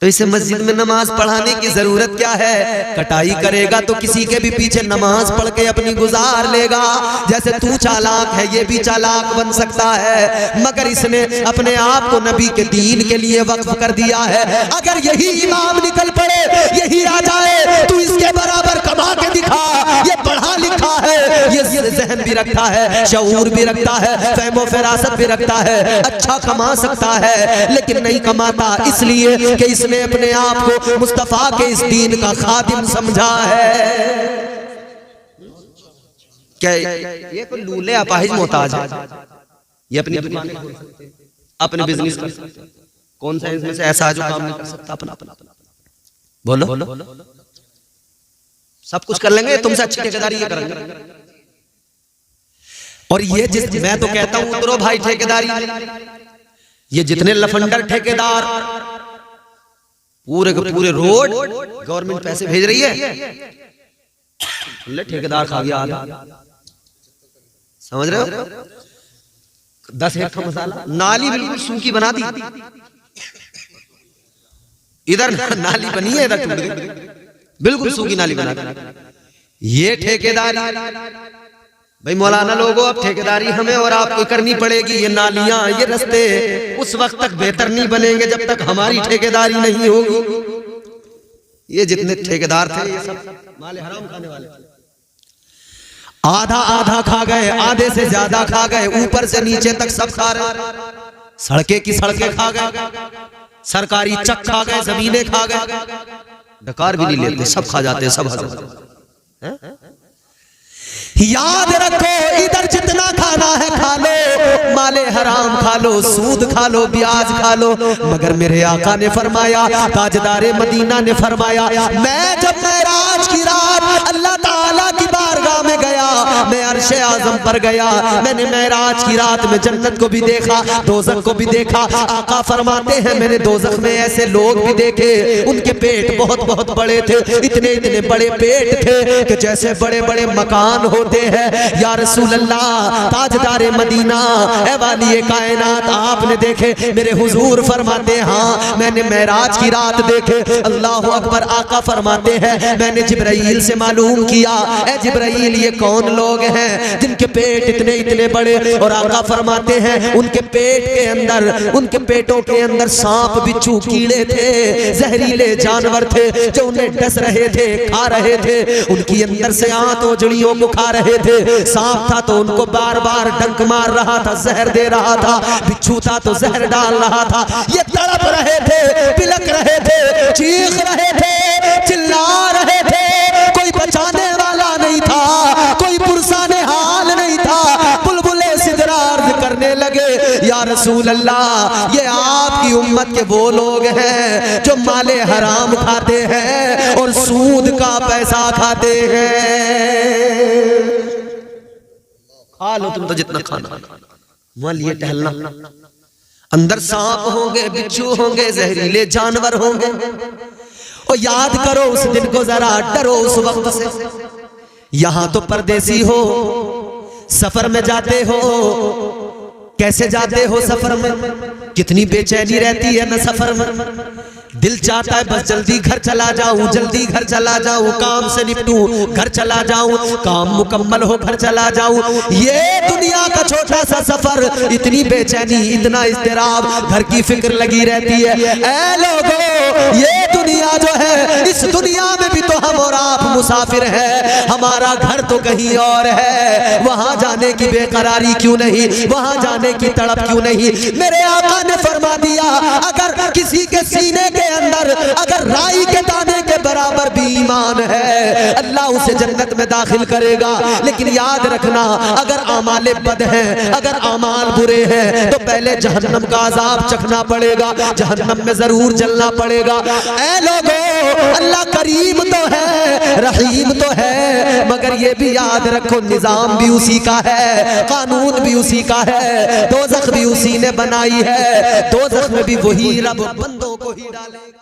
तो इसे मस्जिद में नमाज पढ़ाने की जरूरत क्या है? कटाई करेगा तो किसी के भी पीछे नमाज पढ़ के अपनी गुजार लेगा। जैसे तू चालाक है ये भी चालाक बन सकता है, मगर इसने अपने आप को नबी के दीन के लिए वक्फ कर दिया है। अगर यही इमाम निकल पड़े, यही आ जाए, तू इसके बराबर कमा के दिखा। ये पढ़ा लिखा है, ये जहन भी रखता है, शऊर भी रखता है, फहमो फिरासत भी रखता है, अच्छा कमा सकता है, लेकिन नहीं कमाता इसलिए कि इसने अपने आप को मुस्तफा के इस दीन का खादिम समझा है। क्या ये कोई लूले अपाहिज मोहताज है? ये अपनी दुकान खोल सकते हैं, अपने बिजनेस कर सकते हैं। कौन सा इसमें से ऐसा जो काम नहीं कर सकता? अपना बोलो सब कुछ कर लेंगे, तुमसे अच्छी ठेकेदारी ये करेंगे। और ये जिस मैं तो कहता हूं उतरो भाई ठेकेदारी, ये जितने लफंडर ठेकेदार पूरे के पूरे रोड गवर्नमेंट पैसे भेज रही है, ठेकेदार खा गया आधा। समझ रहे हो? 10 हेक्टर मसाला, नाली बिल्कुल सूखी बना दी। इधर नाली बनी है, इधर टूट गई, बिल्कुल सूखी नाली बना दी। ये ठेकेदारी भाई मौलाना लोगों, अब ठेकेदारी हमें और आपको करनी पड़ेगी। ये नालियां, ये रास्ते उस वक्त तक बेहतर नहीं बनेंगे जब तक हमारी ठेकेदारी नहीं होगी। ये जितने ठेकेदार थे ये सब माले हराम खाने वाले, आधा आधा खा गए, आधे से ज्यादा खा गए, ऊपर से नीचे तक सब खा रहे। सड़कें की सड़कें खा गए, सरकारी चक खा गए, जमीनें खा गए, डकार भी नहीं लेते, सब खा जाते, सब हजम। याद रखो इधर जितना खाना है खा लो, माले हराम खा लो, सूद खा लो, ब्याज खा लो, मगर मेरे आका ने फरमाया, ताजदारे मदीना ने फरमाया, मैं जब मेराज की रात अल्लाह ताला की बारगाह में गया, मैं अर्शे आज़म पर गया, मैंने मेराज की रात में जन्नत को भी देखा, दोज़ख को भी देखा। आका फरमाते हैं मैंने दोज़ख में ऐसे लोग भी देखे, उनके पेट बहुत बहुत बड़े थे, इतने इतने बड़े पेट थे कि जैसे बड़े बड़े मकान होते हैं। या रसूल अल्लाह, ताजदारे मदीना, ए वाली कायनात, आपने देखे? मेरे हुजूर फरमाते हाँ मैंने मेराज की रात देखे। अल्लाह अकबर। आका फरमाते हैं मैंने जिब्राइल से मालूम किया, ए जिब्राइल ये कौन लोग हैं जिनके पेट इतने इतने बड़े? और आका फरमाते हैं उनके पेट के अंदर, उनके पेटों के अंदर सांप बिच्छू कीड़े थे, जहरीले जानवर थे जो उन्हें डस रहे थे, खा रहे थे, उनकी अंदर से आंत ओजड़ियों को खा रहे थे। सांप था तो उनको बार बार डंक मार रहा था, जहर दे रहा था, बिच्छू था तो जहर डाल रहा था। ये तड़प रहे थे, पिलक रहे थे, चीख रहे थे, चिल्ला रहे थे, कोई बचाने वाला नहीं था, कोई पुरसाने हाल नहीं था। बुलबुले सिदरा अर्ज करने लगे या रसूल अल्लाह, ये आपकी उम्मत के वो लोग हैं जो माले हराम खाते हैं और सूद का पैसा खाते हैं। खा लो तुम तो जितना खाना, वहां लिए टहलना, अंदर सांप होंगे, बिच्छू होंगे, जहरीले जानवर होंगे। और याद करो उस दिन को जरा, डरो उस वक्त से। यहां तो परदेसी हो, सफर में जाते हो, कैसे जाते हो सफर में? कितनी बेचैनी रहती है ना सफर में। दिल चाहता है बस जल्दी घर चला जाऊं, जल्दी घर चला जाऊं, काम से निपटूं, घर चला जाऊं, काम मुकम्मल हो घर चला जाऊं। ये दुनिया का छोटा सा सफर, इतनी बेचैनी, इतना इज़्तिराब, घर की फिक्र लगी रहती है। ऐ लोगों, ये दुनिया जो है, इस दुनिया में भी तो हम और आप मुसाफिर हैं, हमारा घर तो कहीं और है। वहां जाने की बेकरारी क्यों नहीं, वहां जाने की तड़प क्यों नहीं? मेरे आका ने फरमा दिया, अगर किसी के सीने के अंदर अगर राई के दाने के बराबर भी ईमान है, अल्लाह उसे जन्नत में दाखिल करेगा। लेकिन याद रखना, अगर आमाले बद हैं, अगर आमाल बुरे हैं, तो पहले जहन्नम का अजाब चखना पड़ेगा, जहन्नम में जरूर जलना पड़ेगा। ऐ लोगों, अल्लाह करीम तो है, रहीम तो है, मगर ये भी याद रखो निजाम भी उसी का है, कानून भी उसी का है, दोज़ख भी उसी ने बनाई है, दोज़ख में भी वही रब बंदों को ही डालेगा।